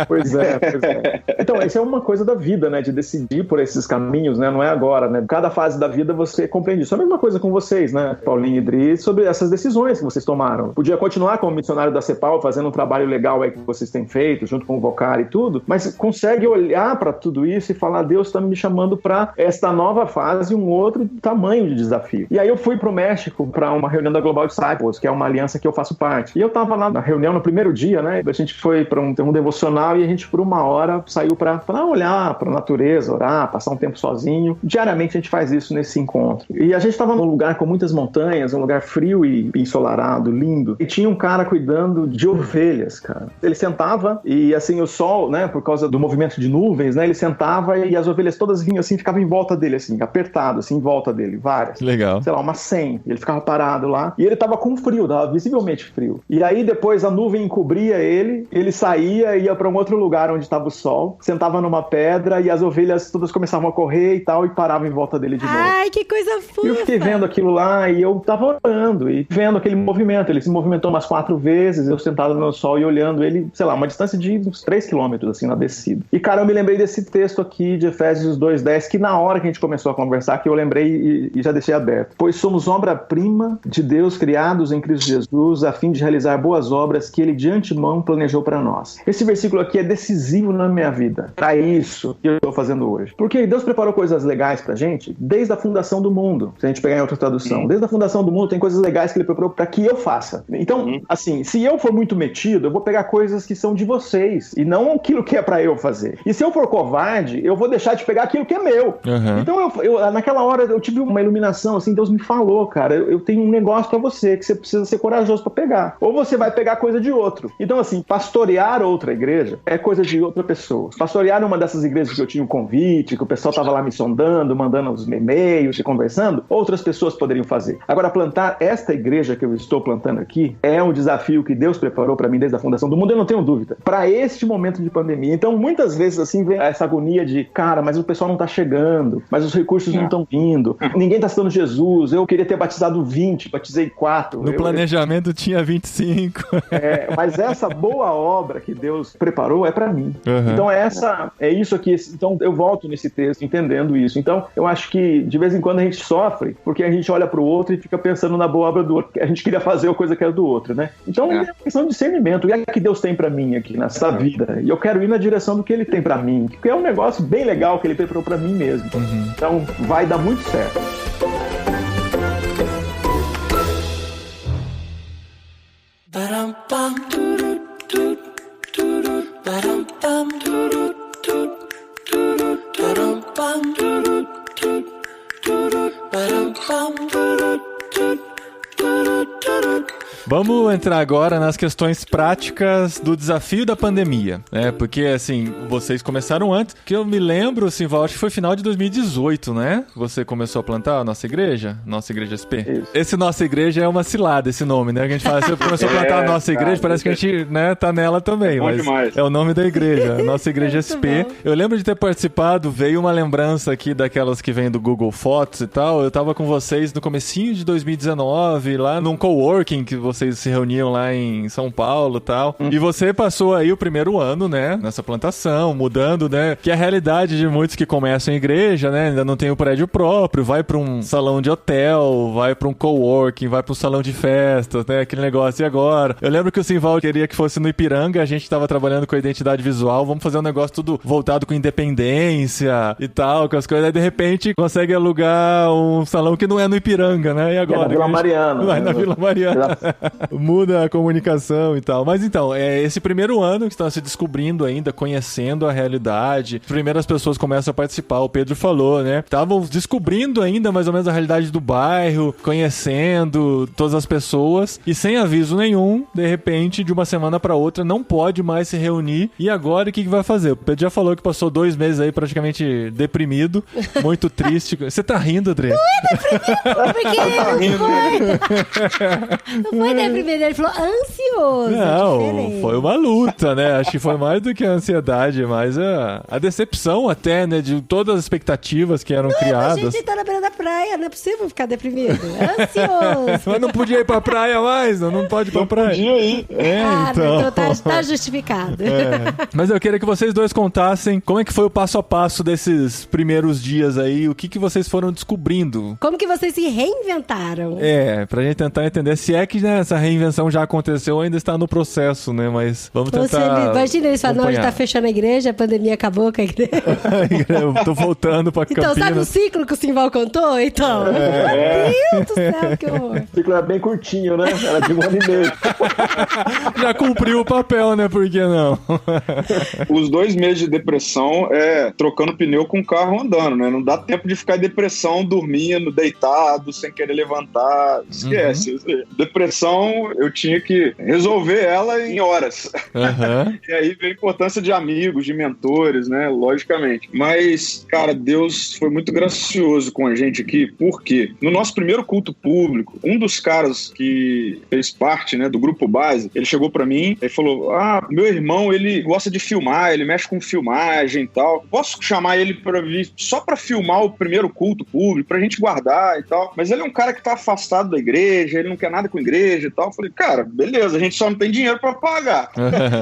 [SPEAKER 4] Pois é. Então, isso é uma coisa da vida, né, de decidir por esses caminhos, né, não é agora, né? Cada fase da vida você compreende isso. É a mesma coisa com vocês, né, Paulinho e Idris, sobre essas decisões que vocês tomaram. Podia continuar como missionário da CEPAL, fazendo um trabalho legal aí que vocês têm feito, junto com o Vocar e tudo, mas consegue olhar pra tudo isso e falar, Deus está me chamando pra esta nova fase, um outro tamanho de desafio. E aí eu fui pro México pra uma reunião da Global Disciples, que é uma aliança que eu faço parte. E eu tava lá na reunião no primeiro dia, né, a gente foi pra um devocional e a gente por 1 hora saiu pra olhar pra natureza, orar, passar um tempo sozinho. Diariamente a gente faz isso nesse encontro. E a gente tava num lugar com muitas montanhas, um lugar frio e ensolarado, lindo. E tinha um cara cuidando de ovelhas, cara. Ele sentava e assim o sol, né, por causa do movimento de nuvens, né, ele sentava e as ovelhas todas vinham assim, ficavam em volta dele assim, apertado assim, em volta dele, várias.
[SPEAKER 1] Legal.
[SPEAKER 4] Sei lá, umas 100. Ele ficava parado lá e ele tava com frio, tava visivelmente frio. E aí depois a nuvem encobria ele saía e ia pra um outro lugar onde tava o sol, sentava numa pedra e as ovelhas todas começavam a correr e tal e paravam em volta dele de novo.
[SPEAKER 2] Ai, que coisa fofa!
[SPEAKER 4] E eu fiquei vendo aquilo lá e eu tava orando e vendo aquele movimento. Ele se movimentou umas 4 vezes, eu sentado no sol e olhando ele, sei lá, uma distância de uns 3 quilômetros assim na descida. E cara, eu me lembrei desse texto aqui de Efésios 2:10, que na hora que a gente começou a conversar, que eu lembrei e já deixei aberto. Pois somos obra-prima de Deus, criados em Cristo Jesus, a fim de realizar boas obras que Ele de antemão planejou para nós. Esse versículo aqui é decisivo na minha vida. Para isso que eu estou fazendo hoje. Porque Deus preparou coisas legais pra gente desde a fundação do mundo. Se a gente pegar em outra tradução. Desde a fundação do mundo tem coisas legais que Ele preparou para que eu faça. Então, assim, se eu for muito metido, eu vou pegar coisas que são de vocês e não aquilo que é para eu fazer. E se eu for covarde, eu vou deixar de pegar aquilo que é meu. Então, naquela hora, eu tive uma iluminação, assim, Deus me falou, cara, eu tenho um negócio pra você, que você precisa ser corajoso pra pegar. Ou você vai pegar coisa de outro. Então, assim, pastorear outra igreja é coisa de outra pessoa. Pastorear uma dessas igrejas que eu tinha um convite, que o pessoal tava lá me sondando, mandando os e-mails e conversando, outras pessoas poderiam fazer. Agora, plantar esta igreja que eu estou plantando aqui é um desafio que Deus preparou pra mim desde a fundação do mundo, eu não tenho dúvida. Pra este momento de pandemia. Então, muitas vezes, assim, vem essa agonia de, cara, mas o pessoal não tá chegando, mas os recursos não estão vindo. Ninguém está citando Jesus. Eu queria ter batizado 20, batizei 4.
[SPEAKER 1] No planejamento tinha 25.
[SPEAKER 4] Mas essa boa obra que Deus preparou é para mim. Então é isso aqui. Então eu volto nesse texto entendendo isso. Então eu acho que de vez em quando a gente sofre porque a gente olha para o outro e fica pensando na boa obra do outro. A gente queria fazer a coisa que era do outro, né? Então é uma questão de discernimento. O que é que Deus tem para mim aqui nessa vida? E eu quero ir na direção do que Ele tem para mim. Porque é um negócio bem legal que Ele preparou para mim mesmo. Então vai dar muito certo.
[SPEAKER 1] Vamos entrar agora nas questões práticas do desafio da pandemia, né? Porque, assim, vocês começaram antes, que eu me lembro, assim, Val, acho que foi final de 2018, né? Você começou a plantar a nossa igreja SP.
[SPEAKER 4] Isso.
[SPEAKER 1] Esse Nossa Igreja é uma cilada, esse nome, né? Que a gente fala, você começou a plantar a nossa igreja, parece que a gente, né, tá nela também, mas demais. É o nome da igreja, Nossa Igreja SP. Eu lembro de ter participado, veio uma lembrança aqui daquelas que vem do Google Fotos e tal, eu tava com vocês no comecinho de 2019, lá num coworking que vocês se reuniam lá em São Paulo e tal. E você passou aí o primeiro ano, né, nessa plantação, mudando, né, que é a realidade de muitos que começam em igreja, né, ainda não tem o prédio próprio, vai pra um salão de hotel, vai pra um coworking, vai pra um salão de festas, né, aquele negócio. E agora? Eu lembro que o Simval queria que fosse no Ipiranga, a gente tava trabalhando com a identidade visual, vamos fazer um negócio tudo voltado com independência e tal, com as coisas, aí de repente consegue alugar um salão que não é no Ipiranga, né, e agora?
[SPEAKER 4] É na Vila Mariana.
[SPEAKER 1] Vai na Vila Mariana. Muda a comunicação e tal. Mas então, é esse primeiro ano que está se descobrindo ainda, conhecendo a realidade. Primeiras pessoas começam a participar, o Pedro falou, né? Estavam descobrindo ainda mais ou menos a realidade do bairro, conhecendo todas as pessoas e sem aviso nenhum, de repente, de uma semana para outra, não pode mais se reunir. E agora, o que vai fazer? O Pedro já falou que passou 2 meses aí praticamente deprimido, muito triste. Você tá rindo, André?
[SPEAKER 2] Não é deprimido, porque não foi deprimido, ele falou ansioso.
[SPEAKER 1] Não, foi uma luta, né? Acho que foi mais do que a ansiedade, mas a decepção até, né? De todas as expectativas que eram criadas.
[SPEAKER 2] A gente tá na beira da praia, não é possível ficar deprimido. Ansioso.
[SPEAKER 1] Mas não podia ir pra praia mais, não pode ir pra praia.
[SPEAKER 3] Não podia ir.
[SPEAKER 2] Então tá justificado.
[SPEAKER 1] Mas eu queria que vocês dois contassem como é que foi o passo a passo desses primeiros dias aí, o que vocês foram descobrindo.
[SPEAKER 2] Como que vocês se reinventaram.
[SPEAKER 1] Pra gente tentar entender se é que, né, essa reinvenção já aconteceu ou ainda está no processo, né? Mas vamos tentar.
[SPEAKER 2] Imagina eles falando, não, a gente tá fechando a igreja, a pandemia acabou com a igreja.
[SPEAKER 1] Eu tô voltando pra Campinas.
[SPEAKER 2] Então, sabe o ciclo que o Simval contou? Então, meu Deus do céu, que horror.
[SPEAKER 4] O ciclo era bem curtinho, né? Era de 1 ano e meio.
[SPEAKER 1] Já cumpriu o papel, né? Por que não?
[SPEAKER 3] Os 2 meses de depressão é trocando pneu com o carro andando, né? Não dá tempo de ficar em depressão, dormindo, deitado, sem querer levantar. Esquece. Depressão, eu tinha que resolver ela em horas. E aí vem a importância de amigos, de mentores, né? Logicamente. Mas, cara, Deus foi muito gracioso com a gente aqui, porque no nosso primeiro culto público, um dos caras que fez parte, né, do grupo base, ele chegou pra mim e falou, meu irmão, ele gosta de filmar, ele mexe com filmagem e tal. Posso chamar ele pra vir só pra filmar o primeiro culto público, pra gente guardar e tal? Mas ele é um cara que tá afastado da igreja, ele não quer nada com a igreja e tal. Eu falei, cara, beleza, a gente só não tem dinheiro pra pagar.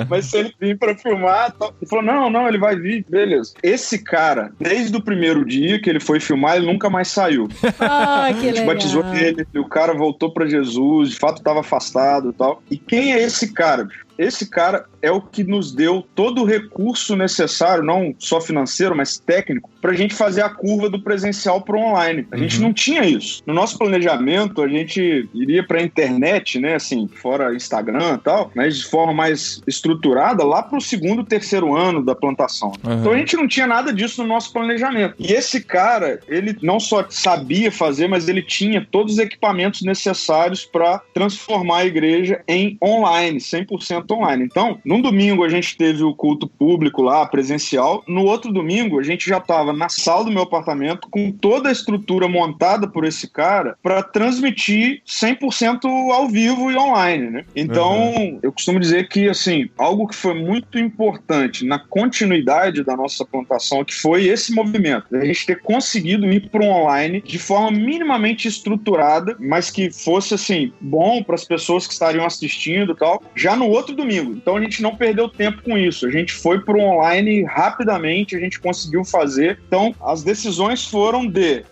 [SPEAKER 3] Mas se ele vir pra filmar e tal. Ele falou, não, ele vai vir, beleza. Esse cara, desde o primeiro dia que ele foi filmar, ele nunca mais saiu.
[SPEAKER 2] Que
[SPEAKER 3] a gente
[SPEAKER 2] legal.
[SPEAKER 3] batizou ele, e o cara voltou pra Jesus, de fato tava afastado e tal. E quem é esse cara? Esse cara é o que nos deu todo o recurso necessário, não só financeiro, mas técnico, pra gente fazer a curva do presencial pro online. A gente não tinha isso. No nosso planejamento, a gente iria pra internet, né, assim, fora Instagram e tal, mas de forma mais estruturada, lá pro 2º, 3º ano da plantação. Então a gente não tinha nada disso no nosso planejamento. E esse cara, ele não só sabia fazer, mas ele tinha todos os equipamentos necessários pra transformar a igreja em online, 100% 100% online. Então, num domingo a gente teve o culto público lá, presencial. No outro domingo, a gente já estava na sala do meu apartamento com toda a estrutura montada por esse cara para transmitir 100% ao vivo e online, né? Então, eu costumo dizer que, assim, algo que foi muito importante na continuidade da nossa plantação, que foi esse movimento, a gente ter conseguido ir para o online de forma minimamente estruturada, mas que fosse, assim, bom para as pessoas que estariam assistindo e tal, já no outro domingo. Então, a gente não perdeu tempo com isso. A gente foi para o online rapidamente, a gente conseguiu fazer. Então, as decisões foram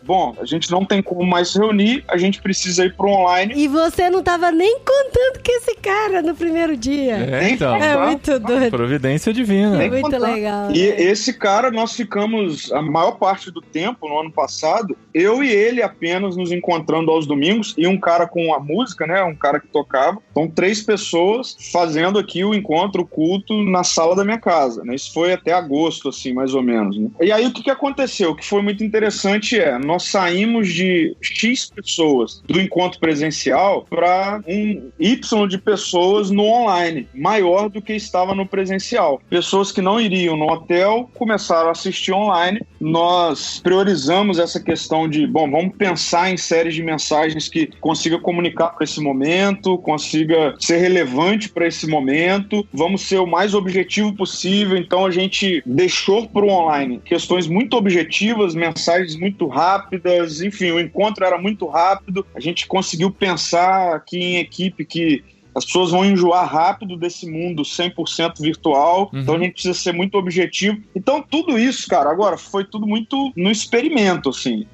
[SPEAKER 3] bom, a gente não tem como mais se reunir, a gente precisa ir para o online.
[SPEAKER 2] E você não estava nem contando com esse cara no primeiro dia.
[SPEAKER 1] Então.
[SPEAKER 2] É muito doido.
[SPEAKER 1] Providência divina.
[SPEAKER 2] É muito legal.
[SPEAKER 3] E esse cara, nós ficamos a maior parte do tempo, no ano passado, eu e ele apenas nos encontrando aos domingos, e um cara com a música, né, um cara que tocava. Então, 3 pessoas fazendo aqui o encontro, o culto, na sala da minha casa, né? Isso foi até agosto, assim, mais ou menos, né? E aí, o que aconteceu? O que foi muito interessante nós saímos de X pessoas do encontro presencial para um Y de pessoas no online, maior do que estava no presencial. Pessoas que não iriam no hotel começaram a assistir online. Nós priorizamos essa questão de, vamos pensar em séries de mensagens que consiga comunicar para esse momento, consiga ser relevante para esse momento, vamos ser o mais objetivo possível. Então a gente deixou para o online questões muito objetivas, mensagens muito rápidas, enfim, o encontro era muito rápido, a gente conseguiu pensar aqui em equipe que as pessoas vão enjoar rápido desse mundo 100% virtual, então a gente precisa ser muito objetivo. Então tudo isso, cara, agora foi tudo muito no experimento, assim,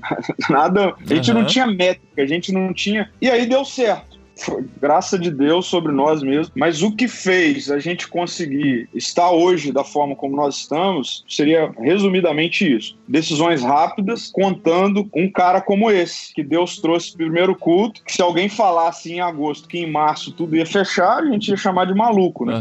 [SPEAKER 3] nada, a gente não tinha métrica, a gente não tinha, e aí deu certo. Foi graça de Deus sobre nós mesmos, mas o que fez a gente conseguir estar hoje da forma como nós estamos seria resumidamente isso: decisões rápidas, contando um cara como esse, que Deus trouxe pro primeiro culto, que se alguém falasse em agosto que em março tudo ia fechar, a gente ia chamar de maluco, né?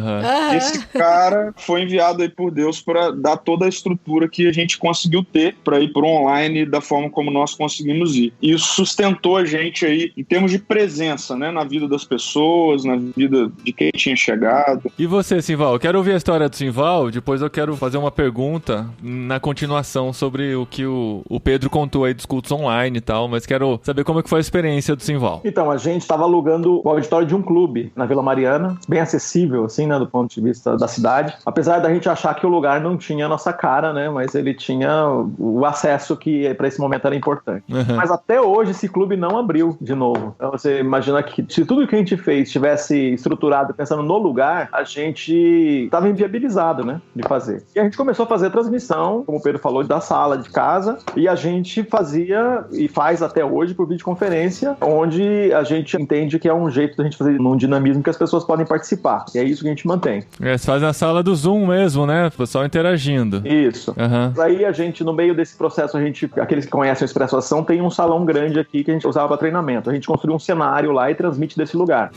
[SPEAKER 3] Esse cara foi enviado aí por Deus para dar toda a estrutura que a gente conseguiu ter para ir pro online da forma como nós conseguimos ir. E isso sustentou a gente aí em termos de presença, né, na vida das pessoas, na vida de quem tinha chegado.
[SPEAKER 1] E você, Simval? Eu quero ouvir a história do Simval, depois eu quero fazer uma pergunta na continuação sobre o que o Pedro contou aí dos cultos online e tal, mas quero saber como é que foi a experiência do Simval.
[SPEAKER 4] Então, a gente estava alugando o auditório de um clube na Vila Mariana, bem acessível, assim, né, do ponto de vista da cidade, apesar da gente achar que o lugar não tinha a nossa cara, né, mas ele tinha o acesso que para esse momento era importante. Mas até hoje esse clube não abriu de novo. Então você imagina que se tudo que a gente fez estivesse estruturado pensando no lugar, a gente estava inviabilizado, né, de fazer. E a gente começou a fazer a transmissão, como o Pedro falou, da sala de casa, e a gente fazia e faz até hoje por videoconferência, onde a gente entende que é um jeito da gente fazer num dinamismo que as pessoas podem participar. E é isso que a gente mantém.
[SPEAKER 1] Você faz na sala do Zoom mesmo, né? O pessoal interagindo.
[SPEAKER 4] Isso. Aí a gente, no meio desse processo, aqueles que conhecem o Expresso Ação, tem um salão grande aqui que a gente usava para treinamento. A gente construiu um cenário lá e transmite desse lugar.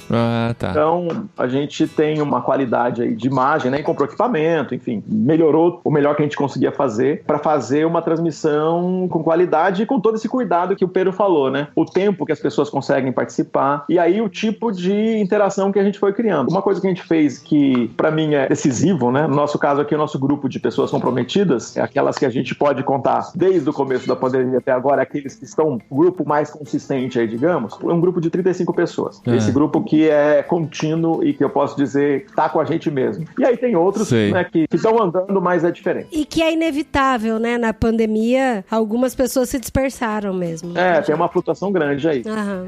[SPEAKER 1] Tá.
[SPEAKER 4] Então, a gente tem uma qualidade aí de imagem, né? E comprou equipamento, enfim, melhorou o melhor que a gente conseguia fazer para fazer uma transmissão com qualidade e com todo esse cuidado que o Pedro falou, né? O tempo que as pessoas conseguem participar e aí o tipo de interação que a gente foi criando. Uma coisa que a gente fez que, para mim, é decisivo, né? No nosso caso aqui, o nosso grupo de pessoas comprometidas é aquelas que a gente pode contar desde o começo da pandemia até agora, aqueles que estão o grupo mais consistente aí, digamos, é um grupo de 35 pessoas. Esse grupo que é contínuo e que eu posso dizer tá com a gente mesmo. E aí tem outros, né, que estão andando, mas é diferente.
[SPEAKER 2] E que é inevitável, né? Na pandemia, algumas pessoas se dispersaram mesmo.
[SPEAKER 4] Tem uma flutuação grande aí.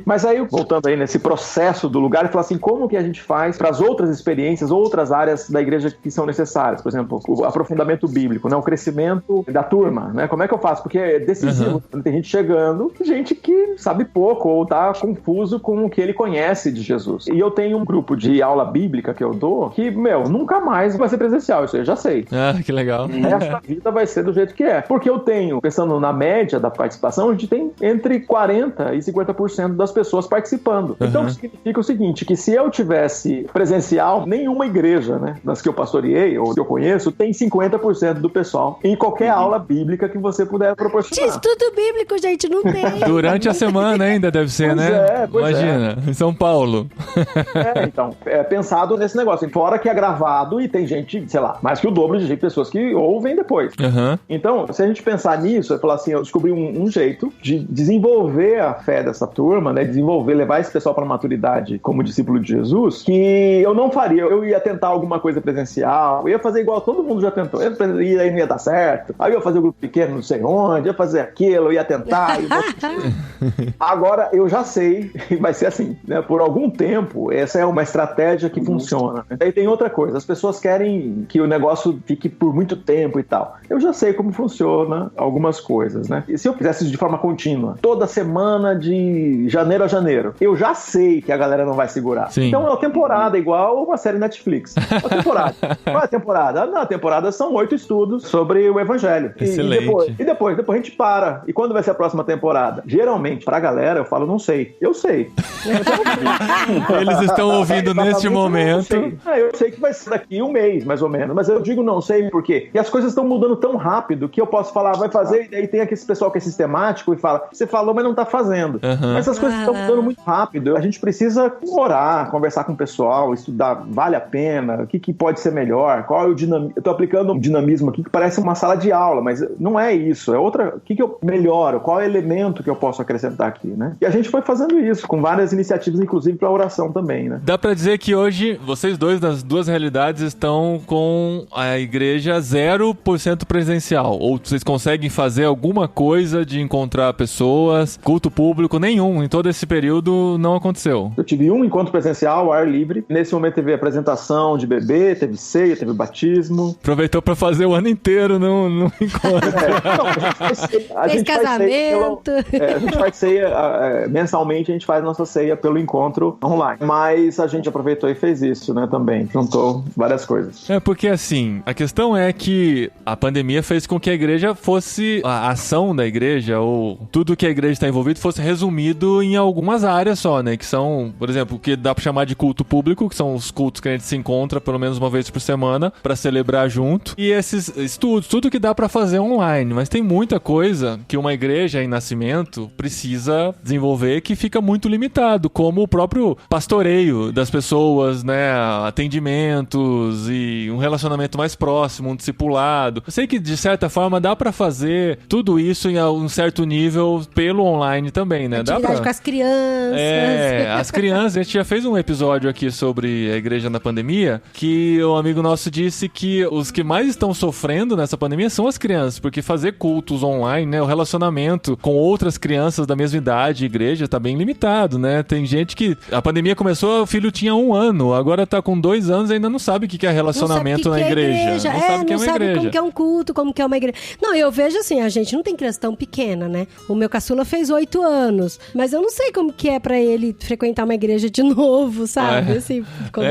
[SPEAKER 4] Mas aí, voltando aí nesse processo do lugar, eu falo assim, como que a gente faz para as outras experiências, outras áreas da igreja que são necessárias? Por exemplo, o aprofundamento bíblico, né? O crescimento da turma, né? Como é que eu faço? Porque é decisivo. Tem gente chegando, gente que sabe pouco ou tá confuso com o que ele conhece de Jesus. E eu tenho um grupo de aula bíblica que eu dou que, nunca mais vai ser presencial, isso eu já sei.
[SPEAKER 1] Que legal.
[SPEAKER 4] Essa vida vai ser do jeito que é. Porque eu tenho, pensando na média da participação, a gente tem entre 40% e 50% das pessoas participando. Então, significa o seguinte, que se eu tivesse presencial, nenhuma igreja, né, das que eu pastoreei, ou que eu conheço, tem 50% do pessoal em qualquer aula bíblica que você puder proporcionar.
[SPEAKER 2] De estudo bíblico, gente, não tem.
[SPEAKER 1] Durante a semana ainda deve ser, né? Imagina, em São Paulo.
[SPEAKER 4] Então, é pensado nesse negócio. Fora que é gravado e tem gente, sei lá, mais que o dobro de pessoas que ouvem depois. Então, se a gente pensar nisso, eu falar assim, eu descobri um jeito de desenvolver a fé dessa turma, né? Levar esse pessoal para a maturidade como discípulo de Jesus, que eu não faria. Eu ia tentar alguma coisa presencial, eu ia fazer igual todo mundo já tentou. E aí não ia dar certo. Aí eu ia fazer um grupo pequeno, não sei onde, ia fazer aquilo, eu ia tentar. Agora, eu já sei, vai ser assim, né? Por algum tempo, essa é uma estratégia que funciona. Aí tem outra coisa, as pessoas querem que o negócio fique por muito tempo e tal. Eu já sei como funciona algumas coisas, né? E se eu fizesse isso de forma contínua, toda semana de janeiro a janeiro, eu já sei que a galera não vai segurar.
[SPEAKER 1] Sim.
[SPEAKER 4] Então é uma temporada igual uma série Netflix. Uma temporada. Qual é a temporada? Na temporada são 8 estudos sobre o Evangelho.
[SPEAKER 1] Excelente.
[SPEAKER 4] E depois a gente para. E quando vai ser a próxima temporada? Geralmente, pra galera, eu falo, não sei. Eu sei.
[SPEAKER 1] Eles estão ouvindo neste momento.
[SPEAKER 4] Eu sei que vai ser daqui um mês, mais ou menos. Mas eu digo não sei por quê. E as coisas estão mudando tão rápido que eu posso falar, vai fazer, e aí tem aquele pessoal que é sistemático e fala, você falou, mas não tá fazendo. Mas as coisas estão mudando muito rápido. A gente precisa orar, conversar com o pessoal, estudar, vale a pena, o que pode ser melhor, qual é o dinamismo. Eu tô aplicando um dinamismo aqui que parece uma sala de aula, mas não é isso. É outra. O que eu melhoro? Qual é o elemento que eu posso acrescentar aqui, né? E a gente foi fazendo isso, com várias iniciativas, inclusive pra oração também, né?
[SPEAKER 1] Dá pra dizer que hoje, vocês dois, das duas realidades, estão com a igreja 0% presencial. Ou vocês conseguem fazer alguma coisa de encontrar pessoas, culto público, nenhum. Em todo esse período não aconteceu.
[SPEAKER 4] Eu tive um encontro presencial, ao ar livre. Nesse momento teve apresentação de bebê, teve ceia, teve batismo.
[SPEAKER 1] Aproveitou pra fazer o ano inteiro no encontro.
[SPEAKER 4] A gente faz ceia mensalmente, a gente faz nossa ceia pelo encontro online. Mas a gente aproveitou e fez isso, né, também. Juntou várias coisas.
[SPEAKER 1] Porque assim, a questão é que a pandemia fez com que a igreja fosse, a ação da igreja, ou tudo que a igreja está envolvida, fosse resumido em algumas áreas só, né? Que são, por exemplo, o que dá pra chamar de culto público, que são os cultos que a gente se encontra pelo menos uma vez por semana pra celebrar junto. E esses estudos, tudo que dá pra fazer online. Mas tem muita coisa que uma igreja em nascimento precisa desenvolver que fica muito limitado, como o próprio pastoreio das pessoas, né? Atendimentos e um relacionamento mais próximo, um discipulado. Eu sei que, de certa forma, dá pra fazer tudo isso em um certo nível pelo online também, né?
[SPEAKER 2] Atividade com as crianças.
[SPEAKER 1] As crianças. A gente já fez um episódio aqui sobre a igreja na pandemia, que um amigo nosso disse que os que mais estão sofrendo nessa pandemia são as crianças, porque fazer cultos online, né? O relacionamento com outras crianças da mesma idade, igreja, tá bem limitado, né? Tem gente que... A pandemia começou, o filho tinha 1 ano, agora tá com 2 anos e ainda não sabe o que é relacionamento na igreja.
[SPEAKER 2] Não sabe o que é uma igreja. Como que é um culto, como que é uma igreja. Não, eu vejo assim, a gente não tem criança tão pequena, né? O meu caçula fez 8 anos, mas eu não sei como que é pra ele frequentar uma igreja de novo, sabe? Assim,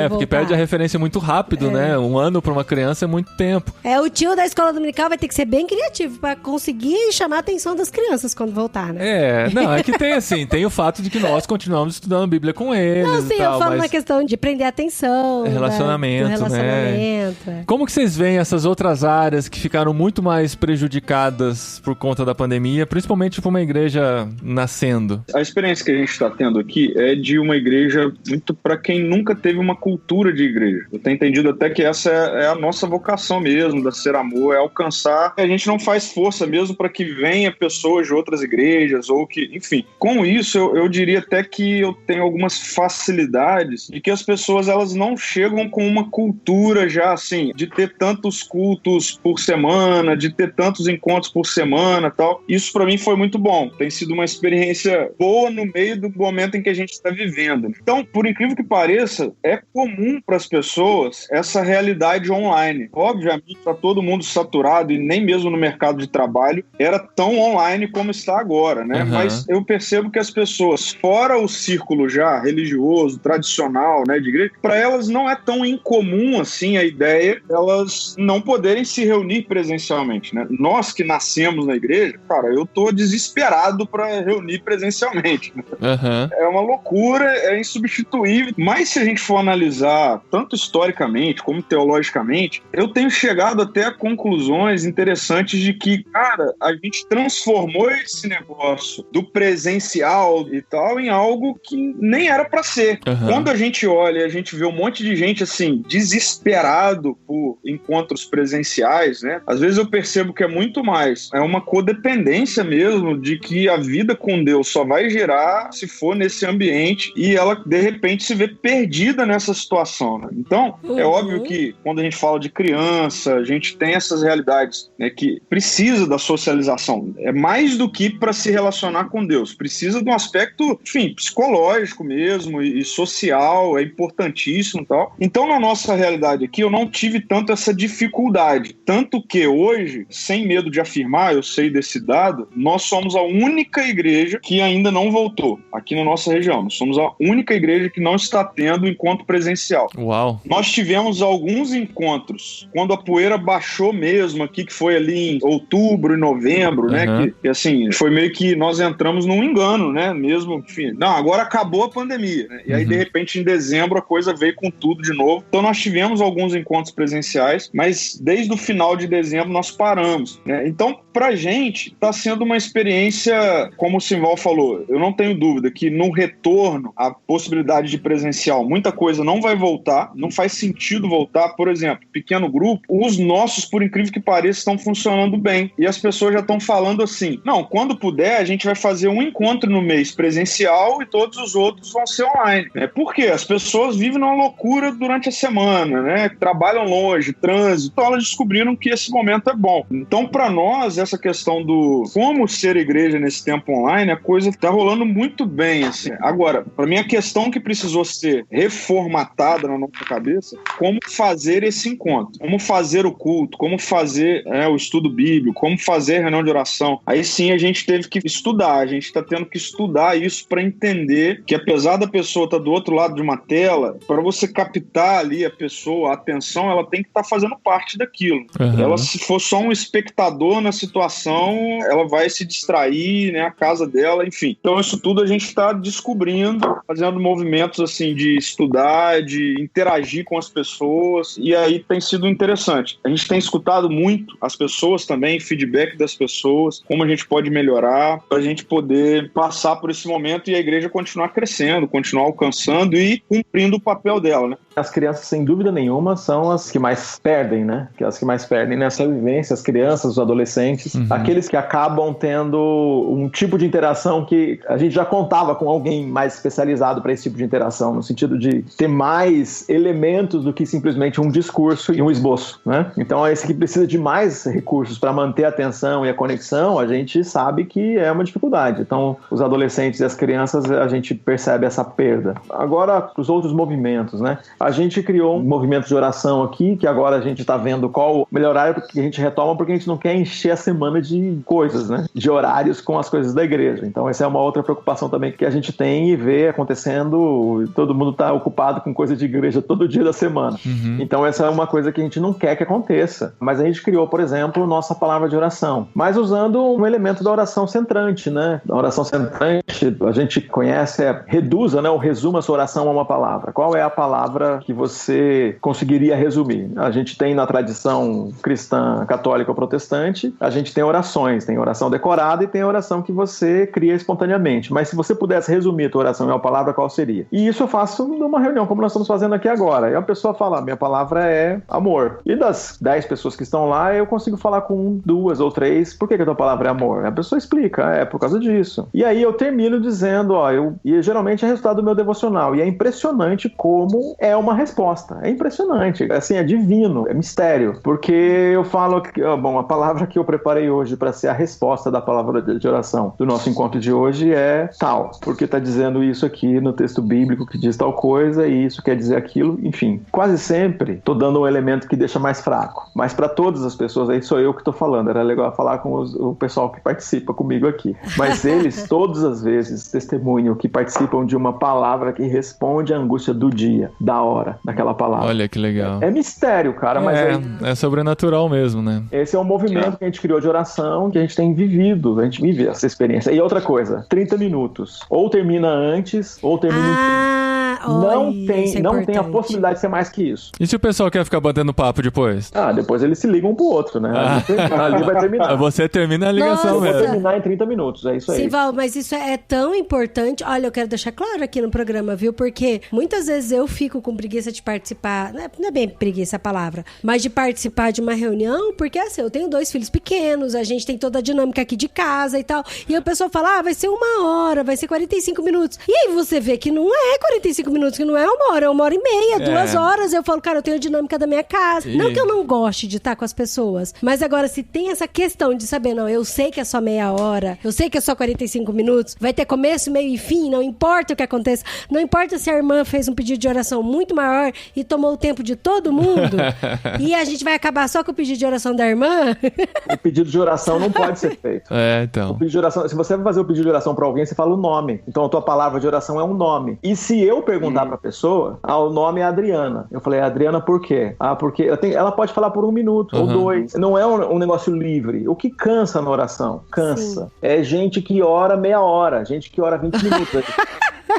[SPEAKER 1] porque perde a referência muito rápido, né? 1 ano pra uma criança é muito tempo.
[SPEAKER 2] O tio da escola dominical vai ter que ser bem criativo pra conseguir chamar a atenção das crianças quando voltar, né?
[SPEAKER 1] É que tem assim, tem o fato de que nós continuamos estudando a Bíblia com eles.
[SPEAKER 2] Não, sim, eu falo na questão de prender a atenção.
[SPEAKER 1] Relacionamento, né? Como que vocês veem essas outras áreas que ficaram muito mais prejudicadas por conta da pandemia, principalmente para uma igreja nascendo?
[SPEAKER 3] A experiência que a gente está tendo aqui é de uma igreja muito para quem nunca teve uma cultura de igreja. Eu tenho entendido até que essa é a nossa vocação mesmo, da Ser Amor, é alcançar. A gente não faz força mesmo para que venha pessoas de outras igrejas ou que, enfim. Com isso, eu diria até que eu tenho algumas facilidades de que as pessoas, elas não chegam com uma cultura já, assim, de ter tantos cultos por semana, de ter tantos encontros por semana e tal. Isso para mim foi muito bom. Tem sido uma experiência boa no meio do momento em que a gente está vivendo. Então, por incrível que pareça, é comum para as pessoas essa realidade online. Obviamente, está todo mundo saturado e nem mesmo no mercado de trabalho era tão online como está agora, né? Mas eu percebo que as pessoas, fora o círculo já religioso, tradicional, né, de igreja, para elas não é tão incomum assim a ideia de elas não poderem se reunir presencialmente, né? Nós que nascemos na igreja, cara, eu tô desesperado desesperado para reunir presencialmente.
[SPEAKER 1] Uhum.
[SPEAKER 3] É uma loucura, é insubstituível. Mas se a gente for analisar, tanto historicamente como teologicamente, eu tenho chegado até a conclusões interessantes de que, cara, a gente transformou esse negócio do presencial e tal em algo que nem era para ser.
[SPEAKER 1] Uhum.
[SPEAKER 3] Quando a gente olha, a gente vê um monte de gente, assim, desesperado por encontros presenciais, né? Às vezes eu percebo que é muito mais, é uma codependência mesmo de que a vida com Deus só vai gerar se for nesse ambiente e ela, de repente, se vê perdida nessa situação, né? Então, é óbvio que quando a gente fala de criança, a gente tem essas realidades, né, que precisa da socialização. É mais do que para se relacionar com Deus. Precisa de um aspecto, enfim, psicológico mesmo e social, é importantíssimo e tal. Então, na nossa realidade aqui, eu não tive tanto essa dificuldade. Tanto que hoje, sem medo de afirmar, eu sei desse dado, nós somos a única igreja que ainda não voltou aqui na nossa região. Nós somos a única igreja que não está tendo encontro presencial.
[SPEAKER 1] Uau!
[SPEAKER 3] Nós tivemos alguns encontros quando a poeira baixou mesmo aqui, que foi ali em outubro e novembro, né? Que assim, foi meio que nós entramos num engano, né? Mesmo, enfim, não, agora acabou a pandemia, né? E aí, de repente, em dezembro, a coisa veio com tudo de novo. Então, nós tivemos alguns encontros presenciais, mas desde o final de dezembro nós paramos, né? Então, pra gente, tá sendo uma experiência, como o Simval falou, eu não tenho dúvida que no retorno, a possibilidade de presencial, muita coisa não vai voltar, não faz sentido voltar. Por exemplo, pequeno grupo, os nossos, por incrível que pareça, estão funcionando bem. E as pessoas já estão falando assim, não, quando puder, a gente vai fazer um encontro no mês presencial e todos os outros vão ser online. Por quê? As pessoas vivem numa loucura durante a semana, né? Trabalham longe, trânsito, então elas descobriram que esse momento é bom. Então, para nós, essa questão do como ser igreja nesse tempo online, a coisa tá rolando muito bem, assim. Agora, para mim, a questão que precisou ser reformatada na nossa cabeça, como fazer esse encontro, como fazer o culto, como fazer o estudo bíblico, como fazer a reunião de oração. Aí sim a gente teve que estudar, a gente está tendo que estudar isso para entender que, apesar da pessoa estar do outro lado de uma tela, para você captar ali a pessoa, a atenção, ela tem que estar fazendo parte daquilo. Ela, se for só um espectador na situação, ela vai se distrair, né, a casa dela, enfim. Então isso tudo a gente está descobrindo, fazendo movimentos assim de estudar, de interagir com as pessoas, e aí tem sido interessante. A gente tem escutado muito as pessoas também, feedback das pessoas, como a gente pode melhorar, para a gente poder passar por esse momento e a igreja continuar crescendo, continuar alcançando e cumprindo o papel dela, né?
[SPEAKER 4] As crianças, sem dúvida nenhuma, são as que mais perdem, né? Que as que mais perdem nessa vivência, as crianças, os adolescentes, aqueles que acabam tendo um tipo de interação que a gente já contava com alguém mais especializado para esse tipo de interação, no sentido de ter mais elementos do que simplesmente um discurso e um esboço, né? Então, esse que precisa de mais recursos para manter a atenção e a conexão, a gente sabe que é uma dificuldade. Então, os adolescentes e as crianças, a gente percebe essa perda. Agora, os outros movimentos, né? A gente criou um movimento de oração aqui, que agora a gente está vendo qual o melhor horário que a gente retoma, porque a gente não quer encher a semana de coisas, né? De horários com as coisas da igreja. Então, essa é uma outra preocupação também que a gente tem e vê acontecendo. Todo mundo está ocupado com coisa de igreja todo dia da semana. Então, essa é uma coisa que a gente não quer que aconteça. Mas a gente criou, por exemplo, nossa palavra de oração, mas usando um elemento da oração centrante, né? A oração centrante, a gente conhece, reduza, né? Ou resuma a sua oração a uma palavra. Qual é a palavra que você conseguiria resumir? A gente tem na tradição cristã, católica ou protestante, a gente tem orações, tem oração decorada e tem oração que você cria espontaneamente. Mas se você pudesse resumir a tua oração em uma palavra, qual seria? E isso eu faço numa reunião, como nós estamos fazendo aqui agora. E a pessoa fala, minha palavra é amor. E das 10 pessoas que estão lá, eu consigo falar com 2 ou 3, por que a tua palavra é amor? A pessoa explica, é por causa disso. E aí eu termino dizendo, e geralmente é resultado do meu devocional. E é impressionante como é uma resposta. É impressionante. Assim, é divino, é mistério. Porque eu falo que, a palavra que eu preparei hoje para ser a resposta da palavra de oração do nosso encontro de hoje é tal. Porque está dizendo isso aqui no texto bíblico que diz tal coisa e isso quer dizer aquilo. Enfim, quase sempre estou dando um elemento que deixa mais fraco. Mas para todas as pessoas, aí sou eu que estou falando. Era legal falar com o pessoal que participa comigo aqui. Mas eles, todas as vezes, testemunham que participam de uma palavra que responde à angústia do dia, da hora, daquela palavra.
[SPEAKER 1] Olha que legal.
[SPEAKER 4] É mistério, cara, mas
[SPEAKER 1] é sobrenatural mesmo, né?
[SPEAKER 4] Esse é um movimento que a gente criou de oração, que a gente tem vivido. a gente vive essa experiência. E outra coisa, 30 minutos. Ou termina antes, ou termina não tem a possibilidade de ser mais que isso.
[SPEAKER 1] E se o pessoal quer ficar batendo papo depois?
[SPEAKER 4] Depois eles se ligam um pro outro, né? Ali vai terminar.
[SPEAKER 1] Você termina a ligação mesmo.
[SPEAKER 4] Eu vou terminar em 30 minutos, é isso aí.
[SPEAKER 2] Sim, Val, mas isso é tão importante. Olha, eu quero deixar claro aqui no programa, viu? Porque muitas vezes eu fico com preguiça de participar, não é bem preguiça a palavra, mas de participar de uma reunião, porque assim, eu tenho 2 filhos pequenos, a gente tem toda a dinâmica aqui de casa e tal, e a pessoa fala, vai ser 1 hora, vai ser 45 minutos. E aí você vê que não é 45 minutos, que não é 1 hora, é 1h30, 2 horas. Eu falo, cara, eu tenho a dinâmica da minha casa. Não que eu não goste de estar com as pessoas, mas agora se tem essa questão de saber, não, eu sei que é só meia hora, eu sei que é só 45 minutos, vai ter começo, meio e fim, não importa o que aconteça, não importa se a irmã fez um pedido de oração muito maior e tomou o tempo de todo mundo, e a gente vai acabar só com o pedido de oração da irmã.
[SPEAKER 4] O pedido de oração não pode ser feito.
[SPEAKER 1] Então.
[SPEAKER 4] O pedido de oração, se você vai fazer o pedido de oração pra alguém, você fala o nome. Então a tua palavra de oração é um nome. E se eu perguntar pra pessoa, o nome é Adriana. Eu falei, Adriana, por quê? Porque ela pode falar por 1 minuto ou 2. Não é um negócio livre. O que cansa na oração? Cansa. Sim. É gente que ora meia hora, gente que ora 20 minutos.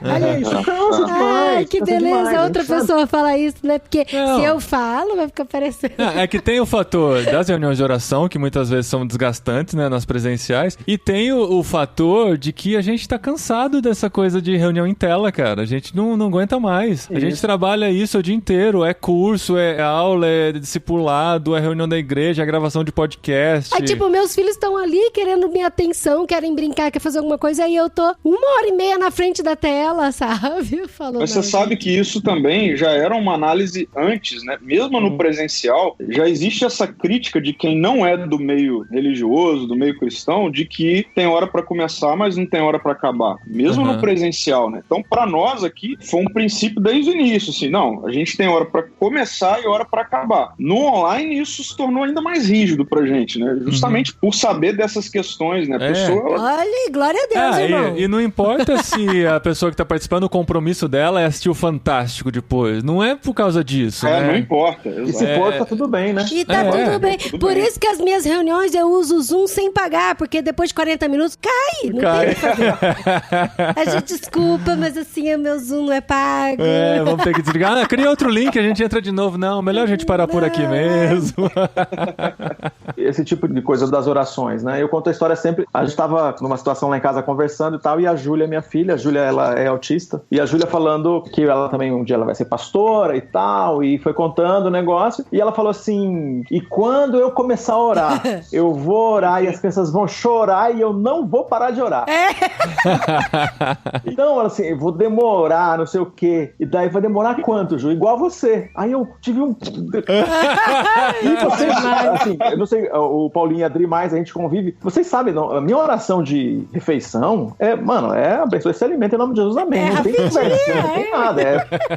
[SPEAKER 4] Olha isso, cansa demais.
[SPEAKER 2] Que beleza, demais, outra pessoa fala isso, né? Porque se eu falo, vai ficar parecendo.
[SPEAKER 1] É que tem o fator das reuniões de oração, que muitas vezes são desgastantes, né, nas presenciais, e tem o fator de que a gente tá cansado dessa coisa de reunião em tela, cara. A gente não aguenta mais. Isso. A gente trabalha isso o dia inteiro, é curso, é aula, é discipulado, é reunião da igreja, é gravação de podcast.
[SPEAKER 2] Aí, tipo, meus filhos estão ali querendo minha atenção, querem brincar, querem fazer alguma coisa, aí eu tô 1h30 na frente da tela, sabe?
[SPEAKER 3] Mas você sabe que isso também já era uma análise antes, né? Mesmo no presencial, já existe essa crítica de quem não é do meio religioso, do meio cristão, de que tem hora para começar, mas não tem hora para acabar. Mesmo no presencial, né? Então, para nós aqui, foi um princípio desde o início, assim, não, a gente tem hora para começar e hora para acabar. No online, isso se tornou ainda mais rígido pra gente, né? Justamente por saber dessas questões, né? A pessoa,
[SPEAKER 2] Olha, glória a Deus, irmão.
[SPEAKER 1] E não importa se a pessoa que tá participando, o compromisso dela é assistir o Fantástico depois. Não é por causa disso, né?
[SPEAKER 3] Não importa.
[SPEAKER 4] E se for, tá tudo bem, né?
[SPEAKER 2] E tá tudo bem. Por isso que as minhas reuniões eu uso o Zoom sem pagar, porque depois de 40 minutos cai. Não tem o que fazer. A gente desculpa, mas assim, o meu Zoom não é pago.
[SPEAKER 1] Vamos ter que desligar. Cria outro link, a gente entra de novo. Não, melhor a gente parar por aqui mesmo.
[SPEAKER 4] Esse tipo de coisa das orações, né? Eu conto a história sempre. A gente tava numa situação lá em casa conversando e tal, e a Júlia, minha filha, ela é autista, e a Júlia falando que ela também um dia ela vai ser pastora e tal, e foi contando o negócio, e ela falou assim, e quando eu começar a orar, eu vou orar e as pessoas vão chorar e eu não vou parar de orar. Então, assim, eu vou demorar, não sei o quê, e daí vai demorar quanto, Ju? Igual você. Aí eu tive um... E vocês, assim, eu não sei, o Paulinho e a Adri mais, a gente convive, vocês sabem, não, a minha oração de refeição abençoe esse alimento em nome de Jesus, amém. Não tem conversa, não tem nada.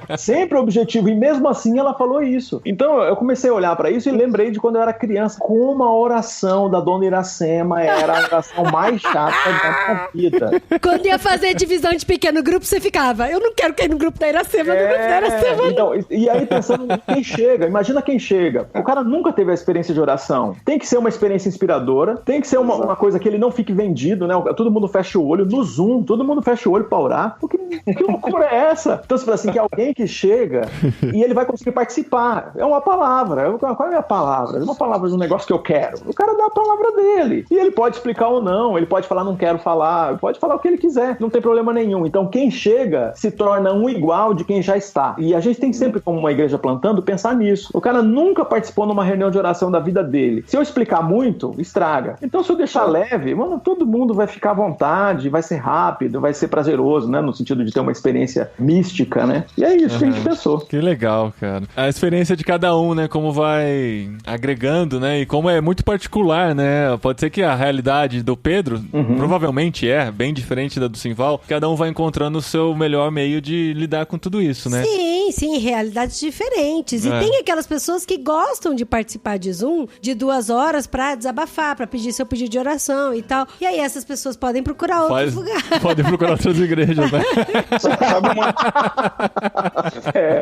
[SPEAKER 4] É sempre objetivo. E mesmo assim ela falou isso. Então eu comecei a olhar pra isso e lembrei de quando eu era criança, como a oração da Dona Iracema era a oração mais chata da minha vida.
[SPEAKER 2] Quando ia fazer divisão de pequeno grupo, você ficava, eu não quero cair no grupo da Iracema, no grupo da Iracema.
[SPEAKER 4] Então, e aí pensando em quem chega, imagina quem chega. O cara nunca teve a experiência de oração. Tem que ser uma experiência inspiradora, tem que ser uma coisa que ele não fique vendido, né? Todo mundo fecha o olho no Zoom, todo mundo fecha o olho pra orar. Que loucura é essa? Então você fala assim, que alguém que chega e ele vai conseguir participar. É uma palavra. Qual é a palavra? É uma palavra de um negócio que eu quero. O cara dá a palavra dele. E ele pode explicar ou não. Ele pode falar, não quero falar. Pode falar o que ele quiser. Não tem problema nenhum. Então quem chega se torna um igual de quem já está. E a gente tem sempre, como uma igreja plantando, pensar nisso. O cara nunca participou numa reunião de oração da vida dele. Se eu explicar muito, estraga. Então se eu deixar leve, mano, todo mundo vai ficar à vontade, vai ser rápido, vai ser prazeroso, né? No sentido de ter uma experiência mística, né? E é isso que a gente pensou.
[SPEAKER 1] Que legal, cara. A experiência de cada um, né? Como vai agregando, né? E como é muito particular, né? Pode ser que a realidade do Pedro, provavelmente é bem diferente da do Simval. Cada um vai encontrando o seu melhor meio de lidar com tudo isso, né?
[SPEAKER 2] Sim, realidades diferentes. E tem aquelas pessoas que gostam de participar de Zoom de 2 horas pra desabafar, pra pedir seu pedido de oração e tal. E aí essas pessoas podem procurar outros lugares.
[SPEAKER 1] Podem procurar outras igrejas, né?
[SPEAKER 3] Sabe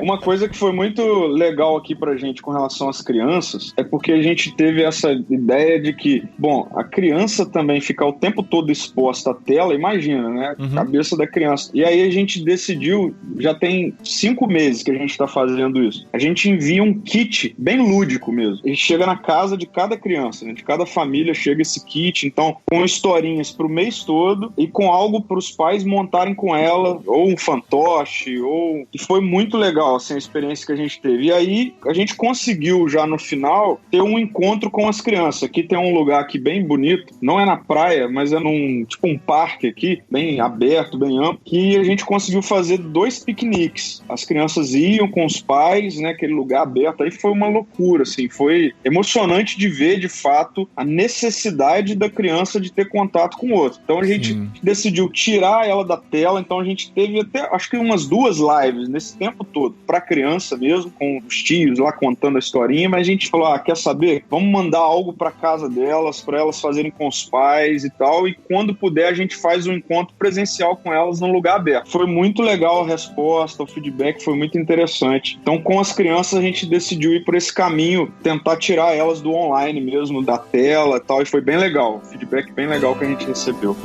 [SPEAKER 3] uma coisa que foi muito legal aqui pra gente com relação às crianças é porque a gente teve essa ideia de que, bom, a criança também ficar o tempo todo exposta à tela, imagina, né? Cabeça da criança. E aí a gente decidiu, já tem 5 meses que a gente tá fazendo isso. A gente envia um kit bem lúdico mesmo. Ele chega na casa de cada criança, né? De cada família chega esse kit, então, com historinhas pro mês todo e com algo pros pais montarem com ela, ou um fantoche, ou... E foi muito legal, assim, a experiência que a gente teve. E aí, a gente conseguiu, já no final, ter um encontro com as crianças. Aqui tem um lugar aqui bem bonito, não é na praia, mas é num, tipo um parque aqui, bem aberto, bem amplo, que a gente conseguiu fazer 2 piqueniques. As crianças iam com os pais, né, aquele lugar aberto, aí foi uma loucura, assim, foi emocionante de ver, de fato, a necessidade da criança de ter contato com o outro. Então a gente decidiu tirar ela da tela, então a gente teve até, acho que umas 2 lives nesse tempo todo, pra criança mesmo, com os tios lá contando a historinha, mas a gente falou, quer saber? Vamos mandar algo pra casa delas, pra elas fazerem com os pais e tal, e quando puder a gente faz um encontro presencial com elas num lugar aberto. Foi muito legal a resposta, o feedback foi muito interessante. Então com as crianças a gente decidiu ir por esse caminho, tentar tirar elas do online mesmo, da tela e tal, e foi bem legal, feedback bem legal que a gente recebeu.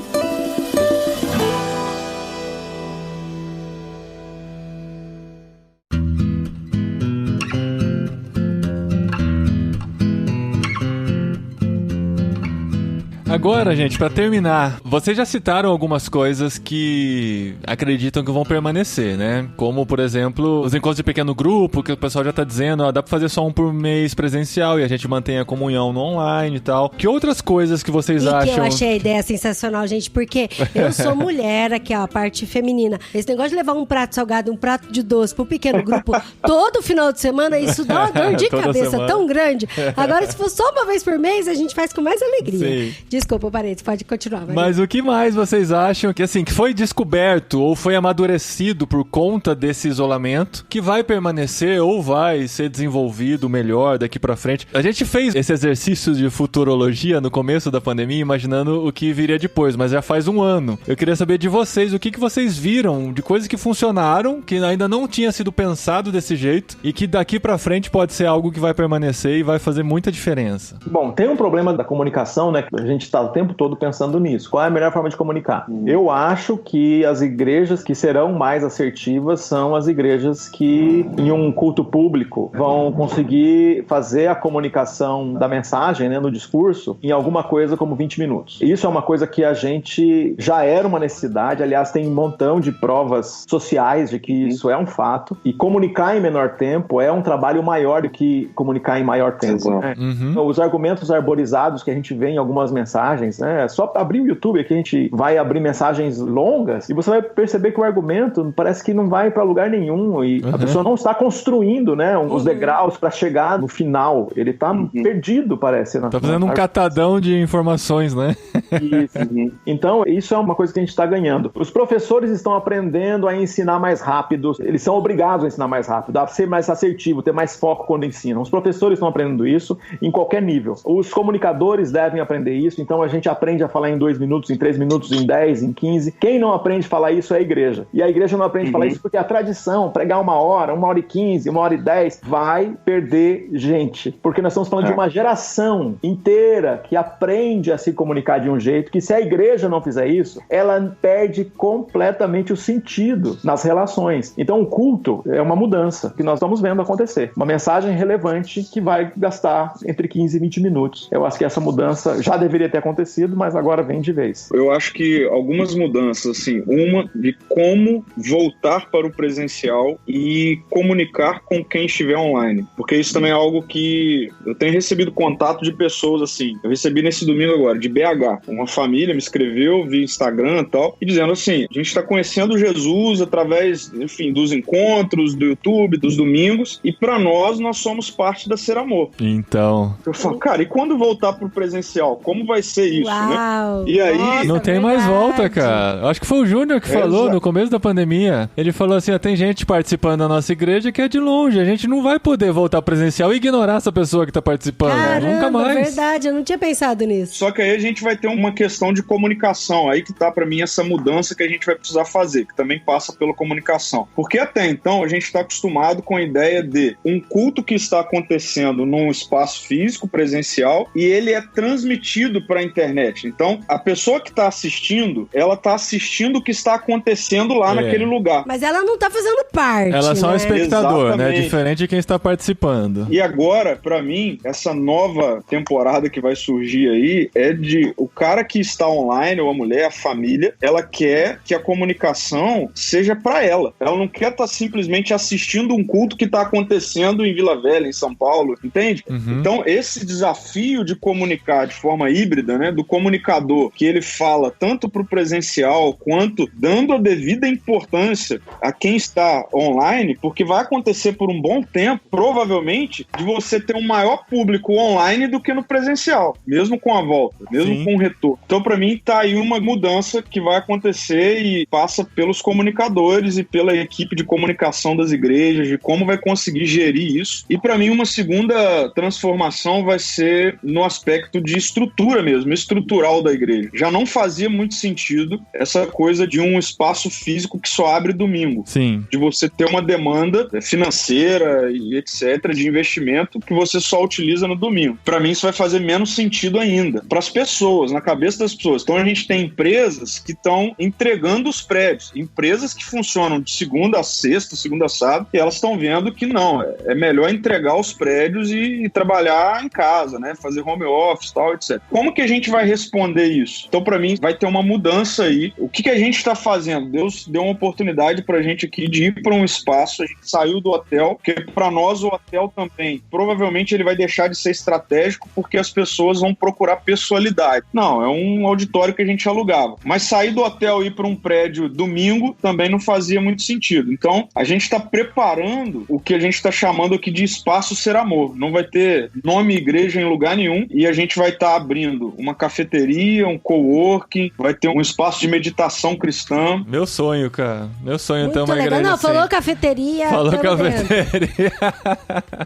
[SPEAKER 1] Agora, gente, pra terminar, vocês já citaram algumas coisas que acreditam que vão permanecer, né? Como, por exemplo, os encontros de pequeno grupo, que o pessoal já tá dizendo, dá pra fazer só um por mês presencial e a gente mantém a comunhão no online e tal. Que outras coisas que vocês acham?
[SPEAKER 2] Que eu achei a ideia sensacional, gente, porque eu sou mulher aqui, ó, a parte feminina. Esse negócio de levar um prato salgado, um prato de doce pro pequeno grupo todo final de semana, isso dá uma dor de cabeça tão grande. Agora, se for só uma vez por mês, a gente faz com mais alegria. Sim. Desculpa, parei, você pode continuar.
[SPEAKER 1] Mas o que mais vocês acham que, assim, que foi descoberto ou foi amadurecido por conta desse isolamento, que vai permanecer ou vai ser desenvolvido melhor daqui pra frente? A gente fez esse exercício de futurologia no começo da pandemia, imaginando o que viria depois, mas já faz 1 ano. Eu queria saber de vocês, o que vocês viram de coisas que funcionaram, que ainda não tinha sido pensado desse jeito, e que daqui pra frente pode ser algo que vai permanecer e vai fazer muita diferença.
[SPEAKER 4] Bom, tem um problema da comunicação, né? A gente está o tempo todo pensando nisso. Qual é a melhor forma de comunicar? Eu acho que as igrejas que serão mais assertivas são as igrejas que, em um culto público, vão conseguir fazer a comunicação da mensagem, né, no discurso, em alguma coisa como 20 minutos. Isso é uma coisa que a gente já era uma necessidade, aliás, tem um montão de provas sociais de que isso é um fato, e comunicar em menor tempo é um trabalho maior do que comunicar em maior tempo. Né? Os argumentos arborizados que a gente vê em algumas mensagens, né? É só abrir o YouTube que a gente vai abrir mensagens longas e você vai perceber que o argumento parece que não vai para lugar nenhum e a pessoa não está construindo, né, os degraus para chegar no final. Ele tá perdido, parece.
[SPEAKER 1] Tá fazendo um catadão de informações, né?
[SPEAKER 4] Isso. Então, isso é uma coisa que a gente está ganhando. Os professores estão aprendendo a ensinar mais rápido. Eles são obrigados a ensinar mais rápido, a ser mais assertivo, ter mais foco quando ensinam. Os professores estão aprendendo isso em qualquer nível. Os comunicadores devem aprender isso. Então, a gente aprende a falar em 2 minutos, em 3 minutos, em 10, em 15. Quem não aprende a falar isso é a igreja. E a igreja não aprende a falar isso porque a tradição, pregar 1 hora, 1h15, 1h10, vai perder gente. Porque nós estamos falando de uma geração inteira que aprende a se comunicar de um jeito que, se a igreja não fizer isso, ela perde completamente o sentido nas relações. Então, o culto é uma mudança que nós estamos vendo acontecer. Uma mensagem relevante que vai gastar entre 15 e 20 minutos. Eu acho que essa mudança já deveria ter acontecido, mas agora vem de vez.
[SPEAKER 3] Eu acho que algumas mudanças, assim, uma de como voltar para o presencial e comunicar com quem estiver online, porque isso também é algo que eu tenho recebido contato de pessoas, assim, eu recebi nesse domingo agora, de BH, uma família me escreveu via Instagram e tal, e dizendo assim, a gente está conhecendo Jesus através, enfim, dos encontros, do YouTube, dos domingos, e para nós somos parte da Ser Amor.
[SPEAKER 1] Então...
[SPEAKER 3] Eu falo, cara, e quando voltar para o presencial, como vai acontecer isso,
[SPEAKER 2] Uau.
[SPEAKER 3] né? E aí...
[SPEAKER 2] Nossa,
[SPEAKER 1] Não tem mais volta, cara. Acho que foi o Júnior que falou no começo da pandemia. Ele falou assim, tem gente participando da nossa igreja que é de longe. A gente não vai poder voltar presencial e ignorar essa pessoa que tá participando.
[SPEAKER 2] Caramba,
[SPEAKER 1] Nunca mais.
[SPEAKER 2] Verdade, eu não tinha pensado nisso.
[SPEAKER 3] Só que aí a gente vai ter uma questão de comunicação. Aí que tá, pra mim, essa mudança que a gente vai precisar fazer, que também passa pela comunicação. Porque até então a gente tá acostumado com a ideia de um culto que está acontecendo num espaço físico, presencial, e ele é transmitido pra internet. Então, a pessoa que tá assistindo, ela tá assistindo o que está acontecendo lá naquele lugar.
[SPEAKER 2] Mas ela não tá fazendo parte,
[SPEAKER 1] Ela é só um espectador,
[SPEAKER 3] Exatamente.
[SPEAKER 1] né? Diferente de quem está participando.
[SPEAKER 3] E agora, pra mim, essa nova temporada que vai surgir aí é de o cara que está online, ou a mulher, a família, ela quer que a comunicação seja pra ela. Ela não quer estar simplesmente assistindo um culto que está acontecendo em Vila Velha, em São Paulo, entende? Então, esse desafio de comunicar de forma híbrida, né, do comunicador, que ele fala tanto pro presencial quanto dando a devida importância a quem está online, porque vai acontecer por um bom tempo, provavelmente, de você ter um maior público online do que no presencial, mesmo com a volta, mesmo com o retorno. Então, para mim, tá aí uma mudança que vai acontecer e passa pelos comunicadores e pela equipe de comunicação das igrejas, de como vai conseguir gerir isso. E, para mim, uma segunda transformação vai ser no aspecto de estrutura mesmo, estrutural da igreja. Já não fazia muito sentido essa coisa de um espaço físico que só abre domingo.
[SPEAKER 1] Sim.
[SPEAKER 3] De você ter uma demanda financeira e etc., de investimento que você só utiliza no domingo. Para mim, isso vai fazer menos sentido ainda. Para as pessoas, na cabeça das pessoas. Então, a gente tem empresas que estão entregando os prédios. Empresas que funcionam de segunda a sexta, segunda a sábado, e elas estão vendo que não, é melhor entregar os prédios e trabalhar em casa, né? Fazer home office, tal, etc. Como que a gente vai responder isso? Então, para mim, vai ter uma mudança aí. O que a gente está fazendo? Deus deu uma oportunidade para a gente aqui de ir para um espaço. A gente saiu do hotel, porque para nós o hotel também, provavelmente ele vai deixar de ser estratégico porque as pessoas vão procurar pessoalidade. Não, é um auditório que a gente alugava. Mas sair do hotel e ir para um prédio domingo também não fazia muito sentido. Então, a gente está preparando o que a gente está chamando aqui de espaço ser amor. Não vai ter nome igreja em lugar nenhum e a gente vai estar abrindo uma cafeteria, um coworking, vai ter um espaço de meditação cristã.
[SPEAKER 1] Meu sonho, cara. Meu sonho
[SPEAKER 2] Muito
[SPEAKER 1] ter uma
[SPEAKER 2] legal.
[SPEAKER 1] igreja
[SPEAKER 2] Não,
[SPEAKER 1] assim.
[SPEAKER 2] falou cafeteria.
[SPEAKER 1] Falou cafeteria.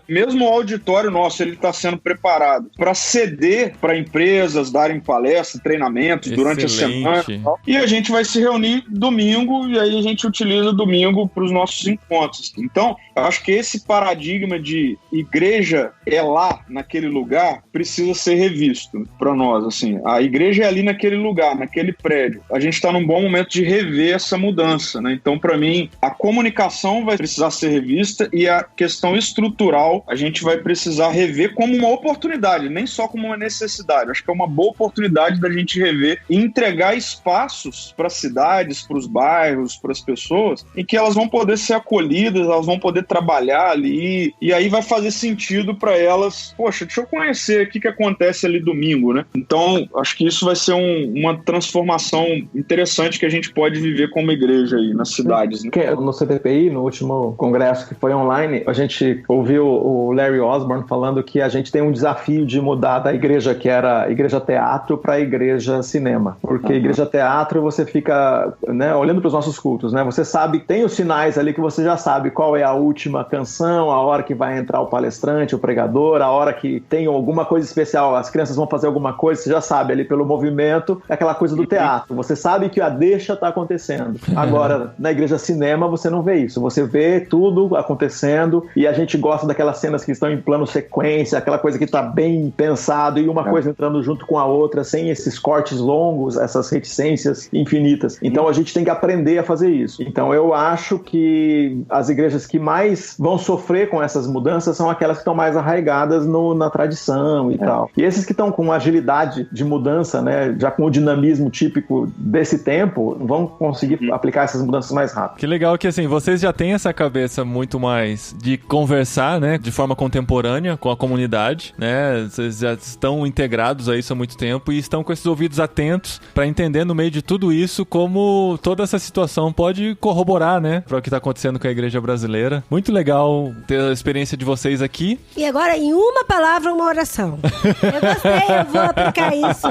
[SPEAKER 3] Mesmo o auditório nosso, ele está sendo preparado para ceder para empresas darem palestras, treinamentos durante a semana. E a gente vai se reunir domingo e aí a gente utiliza domingo para os nossos encontros. Então, eu acho que esse paradigma de igreja é lá, naquele lugar, precisa ser revisto para nós. Assim, a igreja é ali naquele lugar, naquele prédio. A gente está num bom momento de rever essa mudança, né? Então, para mim, a comunicação vai precisar ser revista e a questão estrutural a gente vai precisar rever como uma oportunidade, nem só como uma necessidade. Acho que é uma boa oportunidade da gente rever e entregar espaços para as cidades, para os bairros, para as pessoas, em que elas vão poder ser acolhidas, elas vão poder trabalhar ali, e aí vai fazer sentido para elas. Poxa, deixa eu conhecer o que acontece ali domingo, né? Então, acho que isso vai ser uma transformação interessante que a gente pode viver como igreja aí nas cidades, né?
[SPEAKER 4] No CPPI, no último congresso que foi online, a gente ouviu o Larry Osborne falando que a gente tem um desafio de mudar da igreja que era igreja teatro para igreja cinema, porque igreja teatro você fica, né, olhando para os nossos cultos, né? Você sabe, tem os sinais ali que você já sabe qual é a última canção, a hora que vai entrar o palestrante, o pregador, a hora que tem alguma coisa especial, as crianças vão fazer alguma coisa, você já sabe ali pelo movimento, é aquela coisa do teatro, você sabe que a deixa está acontecendo. Agora, na igreja cinema você não vê isso, você vê tudo acontecendo e a gente gosta daquelas cenas que estão em plano sequência, aquela coisa que está bem pensado e uma coisa entrando junto com a outra, sem esses cortes longos, essas reticências infinitas. Então a gente tem que aprender a fazer isso. Então eu acho que as igrejas que mais vão sofrer com essas mudanças são aquelas que estão mais arraigadas na tradição e tal. E esses que estão com agilidade de mudança, né, já com o dinamismo típico desse tempo, vão conseguir aplicar essas mudanças mais rápido.
[SPEAKER 1] Que legal que, assim, vocês já têm essa cabeça muito mais de conversar, né, de forma contemporânea com a comunidade, né, vocês já estão integrados a isso há muito tempo e estão com esses ouvidos atentos para entender no meio de tudo isso como toda essa situação pode corroborar, né, para o que está acontecendo com a igreja brasileira. Muito legal ter a experiência de vocês aqui.
[SPEAKER 2] E agora, em uma palavra, uma oração. Eu gostei, eu vou aplicar isso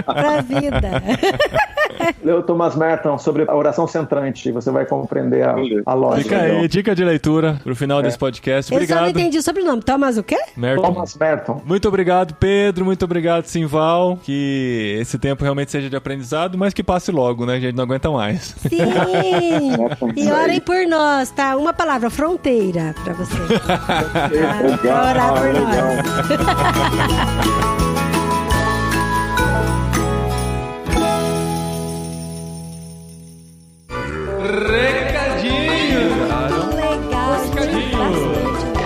[SPEAKER 2] pra vida.
[SPEAKER 4] Leu Thomas Merton sobre a oração centrante. Você vai compreender a lógica.
[SPEAKER 1] Fica aí, dica de leitura pro final desse podcast. Obrigado.
[SPEAKER 2] Eu só não entendi o sobrenome. Thomas o quê?
[SPEAKER 1] Merton.
[SPEAKER 4] Thomas Merton.
[SPEAKER 1] Muito obrigado, Pedro. Muito obrigado, Simval. Que esse tempo realmente seja de aprendizado, mas que passe logo, né? A gente não aguenta mais.
[SPEAKER 2] Sim! E orem por nós, tá? Uma palavra, fronteira, pra vocês. Pra orar por nós.
[SPEAKER 1] Recadinho!
[SPEAKER 2] Legal,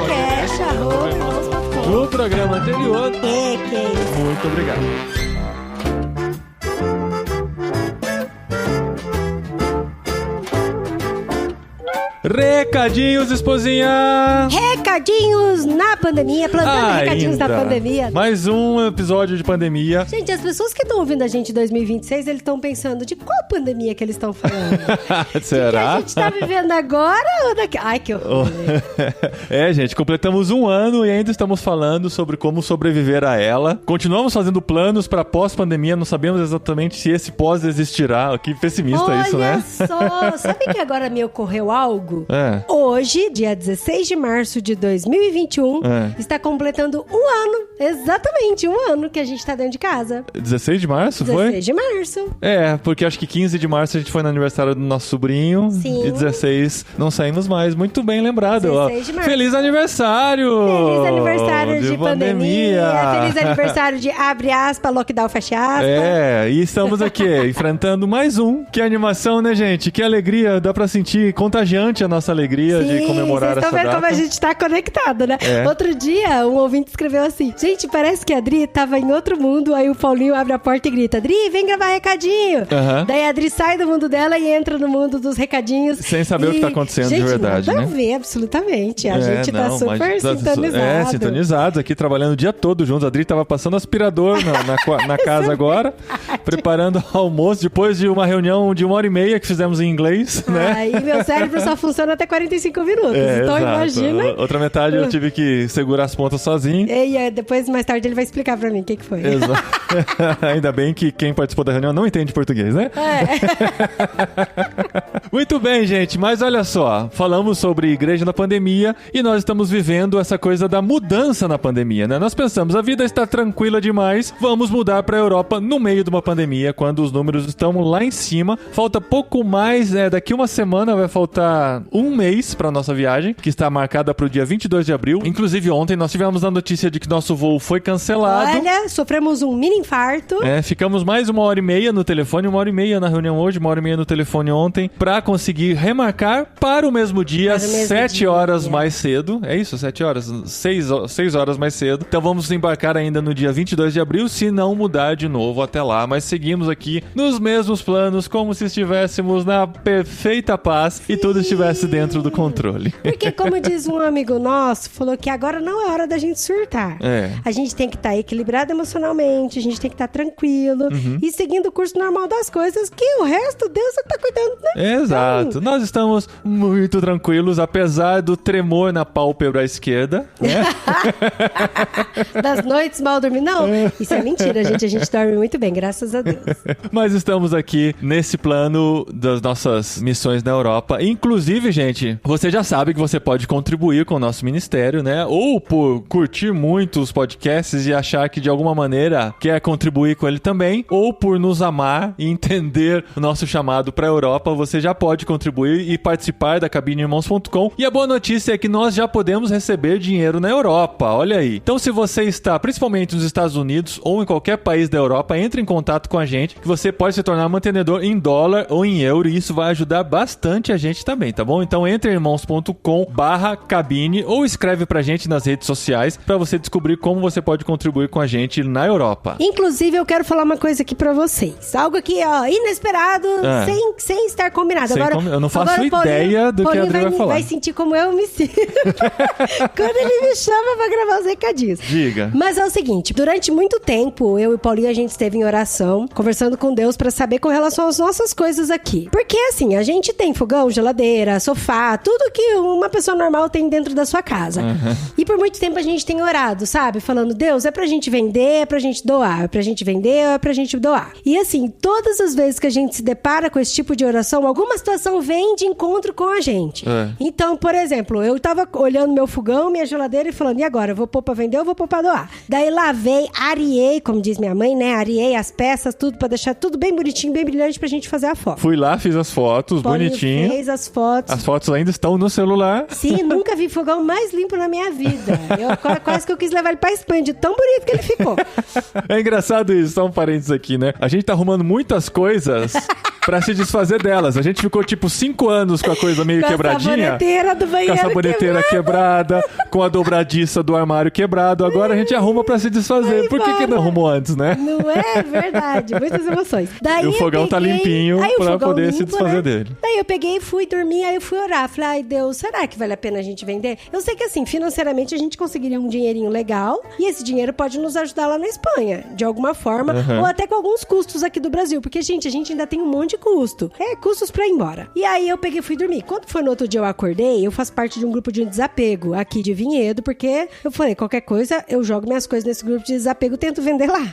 [SPEAKER 2] fecha, roupa,
[SPEAKER 1] No programa anterior.
[SPEAKER 2] que
[SPEAKER 1] Muito obrigado. Recadinhos, esposinha!
[SPEAKER 2] Recadinhos na pandemia, plantando recadinhos na pandemia.
[SPEAKER 1] Mais um episódio de pandemia.
[SPEAKER 2] Gente, as pessoas que estão ouvindo a gente em 2026, eles estão pensando de qual pandemia que eles estão falando?
[SPEAKER 1] Será?
[SPEAKER 2] Que a gente tá vivendo agora ou daqui? Ai, que horror.
[SPEAKER 1] Gente, completamos um ano e ainda estamos falando sobre como sobreviver a ela. Continuamos fazendo planos para pós-pandemia, não sabemos exatamente se esse pós existirá. Que pessimista isso, né?
[SPEAKER 2] Olha só, sabe que agora me ocorreu algo? Hoje, dia 16 de março de 2021, está completando um ano, exatamente um ano que a gente tá dentro de casa.
[SPEAKER 1] 16 de março,
[SPEAKER 2] 16 de março.
[SPEAKER 1] Porque acho que 15 de março a gente foi no aniversário do nosso sobrinho.
[SPEAKER 2] Sim.
[SPEAKER 1] E 16 não saímos mais. Muito bem lembrado.
[SPEAKER 2] 16 de março.
[SPEAKER 1] Feliz aniversário!
[SPEAKER 2] Feliz aniversário de pandemia. Feliz aniversário de abre aspas, lockdown fecha aspas.
[SPEAKER 1] E estamos aqui enfrentando mais um. Que animação, né, gente? Que alegria. Dá pra sentir contagiante a nossa alegria de comemorar essa data. Vocês estão vendo como
[SPEAKER 2] a gente tá conectado, né? Outro dia, um ouvinte escreveu assim: gente, parece que a Adri tava em outro mundo. Aí o Paulinho abre a porta e grita: Adri, vem gravar recadinho. Daí a Adri sai do mundo dela e entra no mundo dos recadinhos.
[SPEAKER 1] Sem saber o que tá acontecendo de verdade,
[SPEAKER 2] nada
[SPEAKER 1] né?
[SPEAKER 2] a ver, absolutamente. A gente tá super sintonizado.
[SPEAKER 1] Sintonizados aqui, trabalhando o dia todo juntos. A Adri tava passando aspirador na casa agora, preparando almoço, depois de uma reunião de 1h30 que fizemos em inglês, né?
[SPEAKER 2] Aí meu cérebro só funciona até 45 minutos. Então
[SPEAKER 1] exato.
[SPEAKER 2] Imagina.
[SPEAKER 1] Outra metade eu tive que segurar as pontas sozinho.
[SPEAKER 2] E depois, mais tarde, ele vai explicar pra mim o que foi.
[SPEAKER 1] Exato. Ainda bem que quem participou da reunião não entende português, né? Muito bem, gente. Mas olha só. Falamos sobre igreja na pandemia e nós estamos vivendo essa coisa da mudança na pandemia, né? Nós pensamos, a vida está tranquila demais, vamos mudar pra Europa no meio de uma pandemia, quando os números estão lá em cima. Falta pouco mais, daqui uma semana vai faltar um mês pra nossa viagem, que está marcada pro dia 22 de abril. Inclusive ontem nós tivemos a notícia de que nosso voo foi cancelado.
[SPEAKER 2] Olha, sofremos um mini infarto.
[SPEAKER 1] Ficamos mais 1h30 no telefone, 1h30 na reunião hoje, 1h30 no telefone ontem, pra conseguir remarcar para o mesmo dia, 7 horas mais cedo. É isso, 7 horas? 6 horas mais cedo. Então vamos embarcar ainda no dia 22 de abril, se não mudar de novo até lá. Mas seguimos aqui nos mesmos planos, como se estivéssemos na perfeita paz e tudo estivesse dentro do controle.
[SPEAKER 2] Porque, como diz um amigo nosso, falou que agora não é hora da gente surtar. A gente tem que estar equilibrado emocionalmente, a gente tem que estar tranquilo e seguindo o curso normal das coisas, que o resto Deus tá cuidando, né?
[SPEAKER 1] Exato. Então... Nós estamos muito tranquilos, apesar do tremor na pálpebra esquerda, né?
[SPEAKER 2] Das noites mal dormir. Não, isso é mentira, gente. A gente dorme muito bem, graças a Deus.
[SPEAKER 1] Mas estamos aqui nesse plano das nossas missões na Europa. Inclusive, gente, você já sabe que você pode contribuir com o nosso ministério, né? Ou por curtir muito os podcasts e achar que de alguma maneira quer contribuir com ele também, ou por nos amar e entender o nosso chamado para a Europa, você já pode contribuir e participar da cabineirmãos.com. E a boa notícia é que nós já podemos receber dinheiro na Europa, olha aí. Então, se você está principalmente nos Estados Unidos ou em qualquer país da Europa, entre em contato com a gente, que você pode se tornar mantenedor em dólar ou em euro, e isso vai ajudar bastante a gente também, tá bom? Então, entre em irmãos.com/cabine ou escreve pra gente nas redes sociais pra você descobrir como você pode contribuir com a gente na Europa.
[SPEAKER 2] Inclusive, eu quero falar uma coisa aqui pra vocês. Algo aqui, ó, inesperado, sem estar lugar combinado. Agora,
[SPEAKER 1] eu não faço ideia do que a Adri vai falar.
[SPEAKER 2] Vai sentir como eu me sinto quando ele me chama pra gravar os recadinhos.
[SPEAKER 1] Diga.
[SPEAKER 2] Mas é o seguinte, durante muito tempo, eu e o Paulinho, a gente esteve em oração, conversando com Deus pra saber com relação às nossas coisas aqui. Porque assim, a gente tem fogão, geladeira, sofá, tudo que uma pessoa normal tem dentro da sua casa. E por muito tempo a gente tem orado, sabe? Falando, Deus, é pra gente vender, é pra gente doar, é pra gente vender, é pra gente doar. E assim, todas as vezes que a gente se depara com esse tipo de oração, alguma situação vem de encontro com a gente. Então, por exemplo, eu tava olhando meu fogão, minha geladeira e falando, e agora? Eu vou pôr pra vender ou vou pôr pra doar? Daí lavei, areei, como diz minha mãe, né? Areei as peças, tudo pra deixar tudo bem bonitinho, bem brilhante pra gente fazer a foto.
[SPEAKER 1] Fui lá, fiz as fotos, bonitinho.
[SPEAKER 2] Fez as fotos.
[SPEAKER 1] As fotos ainda estão no celular.
[SPEAKER 2] Sim, nunca vi fogão mais limpo na minha vida. Quase que eu quis levar ele pra Espanha, de tão bonito que ele ficou.
[SPEAKER 1] É engraçado isso, só um parênteses aqui, né? A gente tá arrumando muitas coisas pra se desfazer delas. A gente ficou tipo 5 anos com a coisa meio quebradinha.
[SPEAKER 2] Com a saboneteira do banheiro
[SPEAKER 1] com a saboneteira quebrada, com a dobradiça do armário quebrado. Agora a gente arruma pra se desfazer. Por que não arrumou antes, né?
[SPEAKER 2] Não é verdade, muitas emoções. Daí
[SPEAKER 1] e o fogão tá limpinho pra poder limpo, se desfazer, né, dele.
[SPEAKER 2] Daí eu peguei e fui dormir, aí eu fui orar. Falei, ai Deus, será que vale a pena a gente vender? Eu sei que assim, financeiramente a gente conseguiria um dinheirinho legal e esse dinheiro pode nos ajudar lá na Espanha, de alguma forma, ou até com alguns custos aqui do Brasil, porque, gente, a gente ainda tem um monte de custo. Custos pra ir embora. E aí eu peguei e fui dormir. Quando foi no outro dia eu acordei, eu faço parte de um grupo de desapego aqui de Vinhedo, porque eu falei, qualquer coisa, eu jogo minhas coisas nesse grupo de desapego e tento vender lá.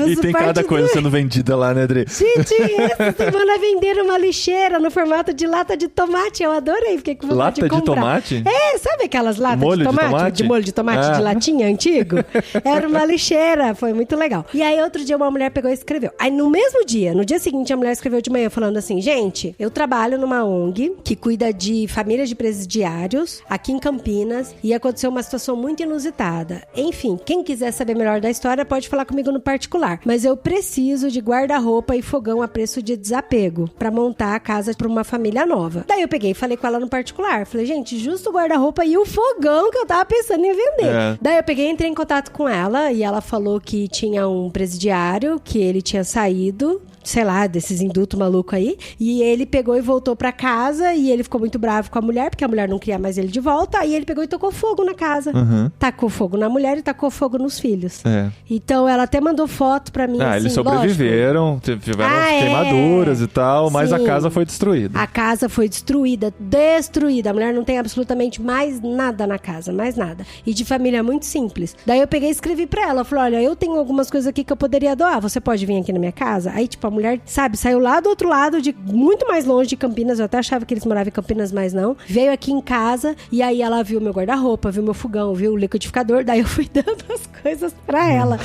[SPEAKER 1] E tem cada coisa sendo vendida lá, né, Adri?
[SPEAKER 2] Gente, essa semana venderam uma lixeira no formato de lata de tomate. Eu adorei, fiquei com vontade de comprar.
[SPEAKER 1] Lata de tomate?
[SPEAKER 2] Sabe aquelas latas
[SPEAKER 1] molho
[SPEAKER 2] de tomate? De molho de tomate de latinha antigo? Era uma lixeira, foi muito legal. E aí outro dia uma mulher pegou e escreveu. Aí no mesmo dia, no dia seguinte, a mulher escreveu de manhã falando assim, gente, eu trabalho numa ONG que cuida de famílias de presidiários aqui em Campinas e aconteceu uma situação muito inusitada. Enfim, quem quiser saber melhor da história pode falar comigo no particular. Mas eu preciso de guarda-roupa e fogão a preço de desapego pra montar a casa pra uma família nova. Daí eu peguei e falei com ela no particular. Falei, gente, justo o guarda-roupa e o fogão que eu tava pensando em vender. Daí eu peguei e entrei em contato com ela e ela falou que tinha um presidiário, que ele tinha saído, sei lá, desses indutos malucos aí, e ele pegou e voltou pra casa e ele ficou muito bravo com a mulher, porque a mulher não queria mais ele de volta, aí ele pegou e tocou fogo na casa. Tacou fogo na mulher e tacou fogo nos filhos. Então ela até mandou foto pra mim, assim,
[SPEAKER 1] eles sobreviveram, tiveram queimaduras e tal, mas a casa foi destruída.
[SPEAKER 2] A casa foi destruída. A mulher não tem absolutamente mais nada na casa, mais nada. E de família muito simples. Daí eu peguei e escrevi pra ela, falei, olha, eu tenho algumas coisas aqui que eu poderia doar, você pode vir aqui na minha casa? Aí, tipo, a mulher, sabe, saiu lá do outro lado, muito mais longe de Campinas, eu até achava que eles moravam em Campinas, mas não. Veio aqui em casa, e aí ela viu meu guarda-roupa, viu meu fogão, viu o liquidificador, daí eu fui dando as coisas pra ela.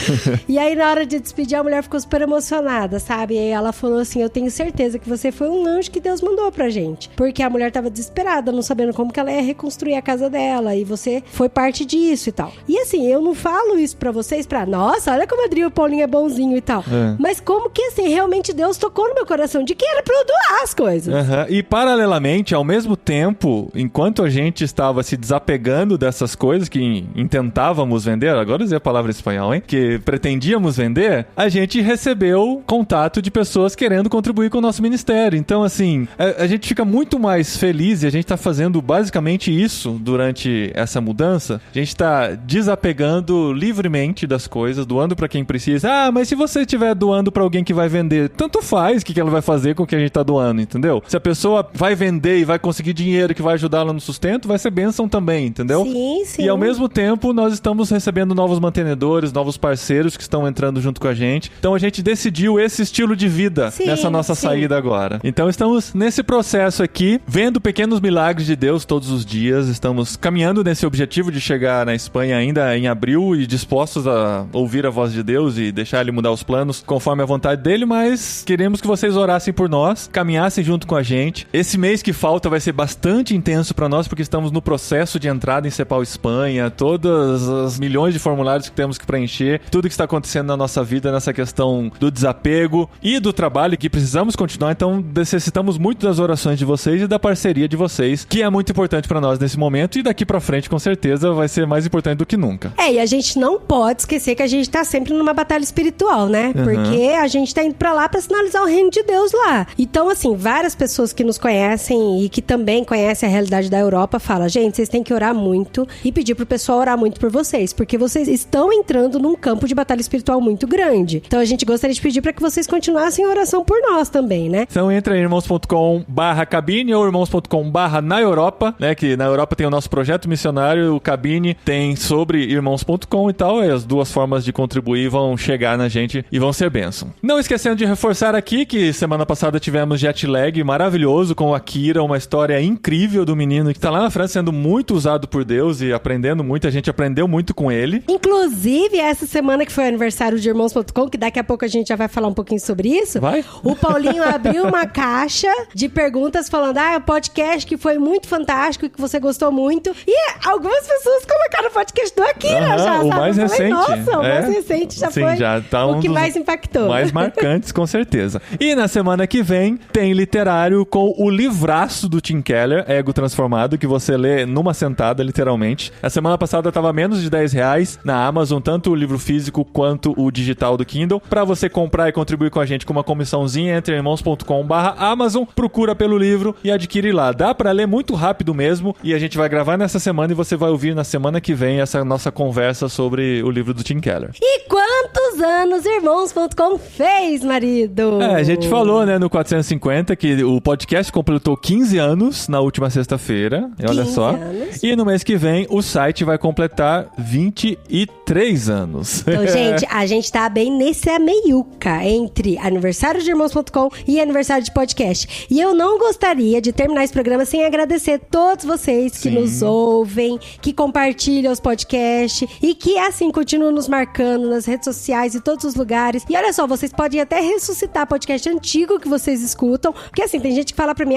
[SPEAKER 2] E aí, na hora de despedir, a mulher ficou super emocionada, sabe? E aí ela falou assim, eu tenho certeza que você foi um anjo que Deus mandou pra gente. Porque a mulher tava desesperada, não sabendo como que ela ia reconstruir a casa dela, e você foi parte disso e tal. E assim, eu não falo isso pra vocês nossa, olha como a Adri e o Paulinho é bonzinho e tal. Mas como que assim, realmente Deus tocou no meu coração de que era pra eu doar as coisas.
[SPEAKER 1] E paralelamente, ao mesmo tempo, enquanto a gente estava se desapegando dessas coisas que intentávamos vender, agora eu usei a palavra em espanhol, hein? Que pretendíamos vender, a gente recebeu contato de pessoas querendo contribuir com o nosso ministério. Então, assim, a gente fica muito mais feliz e a gente tá fazendo basicamente isso durante essa mudança. A gente tá desapegando livremente das coisas, doando pra quem precisa. Mas se você estiver doando pra alguém que vai vender, tanto faz o que ela vai fazer com o que a gente tá doando, entendeu? Se a pessoa vai vender e vai conseguir dinheiro que vai ajudar ela no sustento, vai ser bênção também, entendeu?
[SPEAKER 2] Sim, sim.
[SPEAKER 1] E ao mesmo tempo, nós estamos recebendo novos mantenedores, novos parceiros que estão entrando junto com a gente. Então a gente decidiu esse estilo de vida nessa nossa saída agora. Então estamos nesse processo aqui, vendo pequenos milagres de Deus todos os dias. Estamos caminhando nesse objetivo de chegar na Espanha ainda em abril e dispostos a ouvir a voz de Deus e deixar Ele mudar os planos conforme a vontade dele, mas queremos que vocês orassem por nós, caminhassem junto com a gente. Esse mês que falta vai ser bastante intenso para nós, porque estamos no processo de entrada em Cepal Espanha, todas as milhões de formulários que temos que preencher, tudo que está acontecendo na nossa vida nessa questão do desapego e do trabalho que precisamos continuar. Então necessitamos muito das orações de vocês e da parceria de vocês, que é muito importante para nós nesse momento, e daqui para frente com certeza vai ser mais importante do que nunca.
[SPEAKER 2] E a gente não pode esquecer que a gente tá sempre numa batalha espiritual, né? Porque a gente tá indo pra lá lá pra sinalizar o reino de Deus lá. Então, assim, várias pessoas que nos conhecem e que também conhecem a realidade da Europa falam, gente, vocês têm que orar muito e pedir pro pessoal orar muito por vocês, porque vocês estão entrando num campo de batalha espiritual muito grande. Então, a gente gostaria de pedir pra que vocês continuassem a oração por nós também, né?
[SPEAKER 1] Então, entra em irmãos.com/cabine ou irmãos.com/na Europa, né? Que na Europa tem o nosso projeto missionário, o Cabine tem sobre irmãos.com e tal, e as duas formas de contribuir vão chegar na gente e vão ser bênção. Não esquecendo de reforçar aqui que semana passada tivemos jet lag maravilhoso com o Akira, uma história incrível do menino que tá lá na França sendo muito usado por Deus e aprendendo muito, a gente aprendeu muito com ele.
[SPEAKER 2] Inclusive, essa semana que foi o aniversário de irmãos.com, que daqui a pouco a gente já vai falar um pouquinho sobre isso,
[SPEAKER 1] vai?
[SPEAKER 2] O Paulinho abriu uma caixa de perguntas falando, o podcast que foi muito fantástico e que você gostou muito, e algumas pessoas colocaram o podcast do Akira já,
[SPEAKER 1] o
[SPEAKER 2] sabe?
[SPEAKER 1] mais recente.
[SPEAKER 2] Nossa, o mais recente já foi
[SPEAKER 1] já tá
[SPEAKER 2] o que mais impactou.
[SPEAKER 1] Mais marcantes, com certeza. E na semana que vem tem literário com o livraço do Tim Keller, Ego Transformado, que você lê numa sentada, literalmente. A semana passada tava menos de R$10 na Amazon, tanto o livro físico quanto o digital do Kindle. Pra você comprar e contribuir com a gente com uma comissãozinha, entre irmãos.com/Amazon, procura pelo livro e adquire lá. Dá pra ler muito rápido mesmo, e a gente vai gravar nessa semana e você vai ouvir na semana que vem essa nossa conversa sobre o livro do Tim Keller.
[SPEAKER 2] E quantos anos irmãos.com fez, marido?
[SPEAKER 1] A gente falou, né, no 450 que o podcast completou 15 anos na última sexta-feira. Olha só.
[SPEAKER 2] Anos.
[SPEAKER 1] E no mês que vem o site vai completar 23 anos.
[SPEAKER 2] Então, gente, a gente tá bem nessa meiuca entre aniversário de irmãos.com e aniversário de podcast. E eu não gostaria de terminar esse programa sem agradecer todos vocês que nos ouvem, que compartilham os podcasts e que, assim, continuam nos marcando nas redes sociais e todos os lugares. E olha só, vocês podem até ressuscitar podcast antigo que vocês escutam, porque, assim, tem gente que fala pra mim,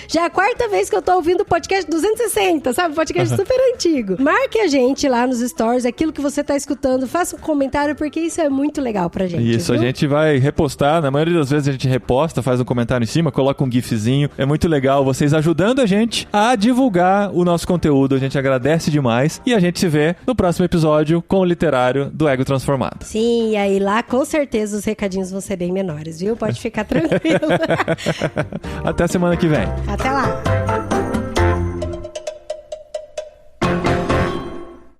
[SPEAKER 2] já é a quarta vez que eu tô ouvindo o podcast 260, sabe? Podcast super antigo. Marque a gente lá nos stories, aquilo que você tá escutando, faça um comentário, porque isso é muito legal pra gente.
[SPEAKER 1] Isso, viu? A gente vai repostar, na maioria das vezes a gente reposta, faz um comentário em cima, coloca um gifzinho, é muito legal vocês ajudando a gente a divulgar o nosso conteúdo, a gente agradece demais e a gente se vê no próximo episódio com o literário do Ego Transformado.
[SPEAKER 2] Sim, e aí lá com certeza os recadinhos vão ser bem menores, viu? Pode ficar tranquilo.
[SPEAKER 1] Até semana que vem.
[SPEAKER 2] Até lá.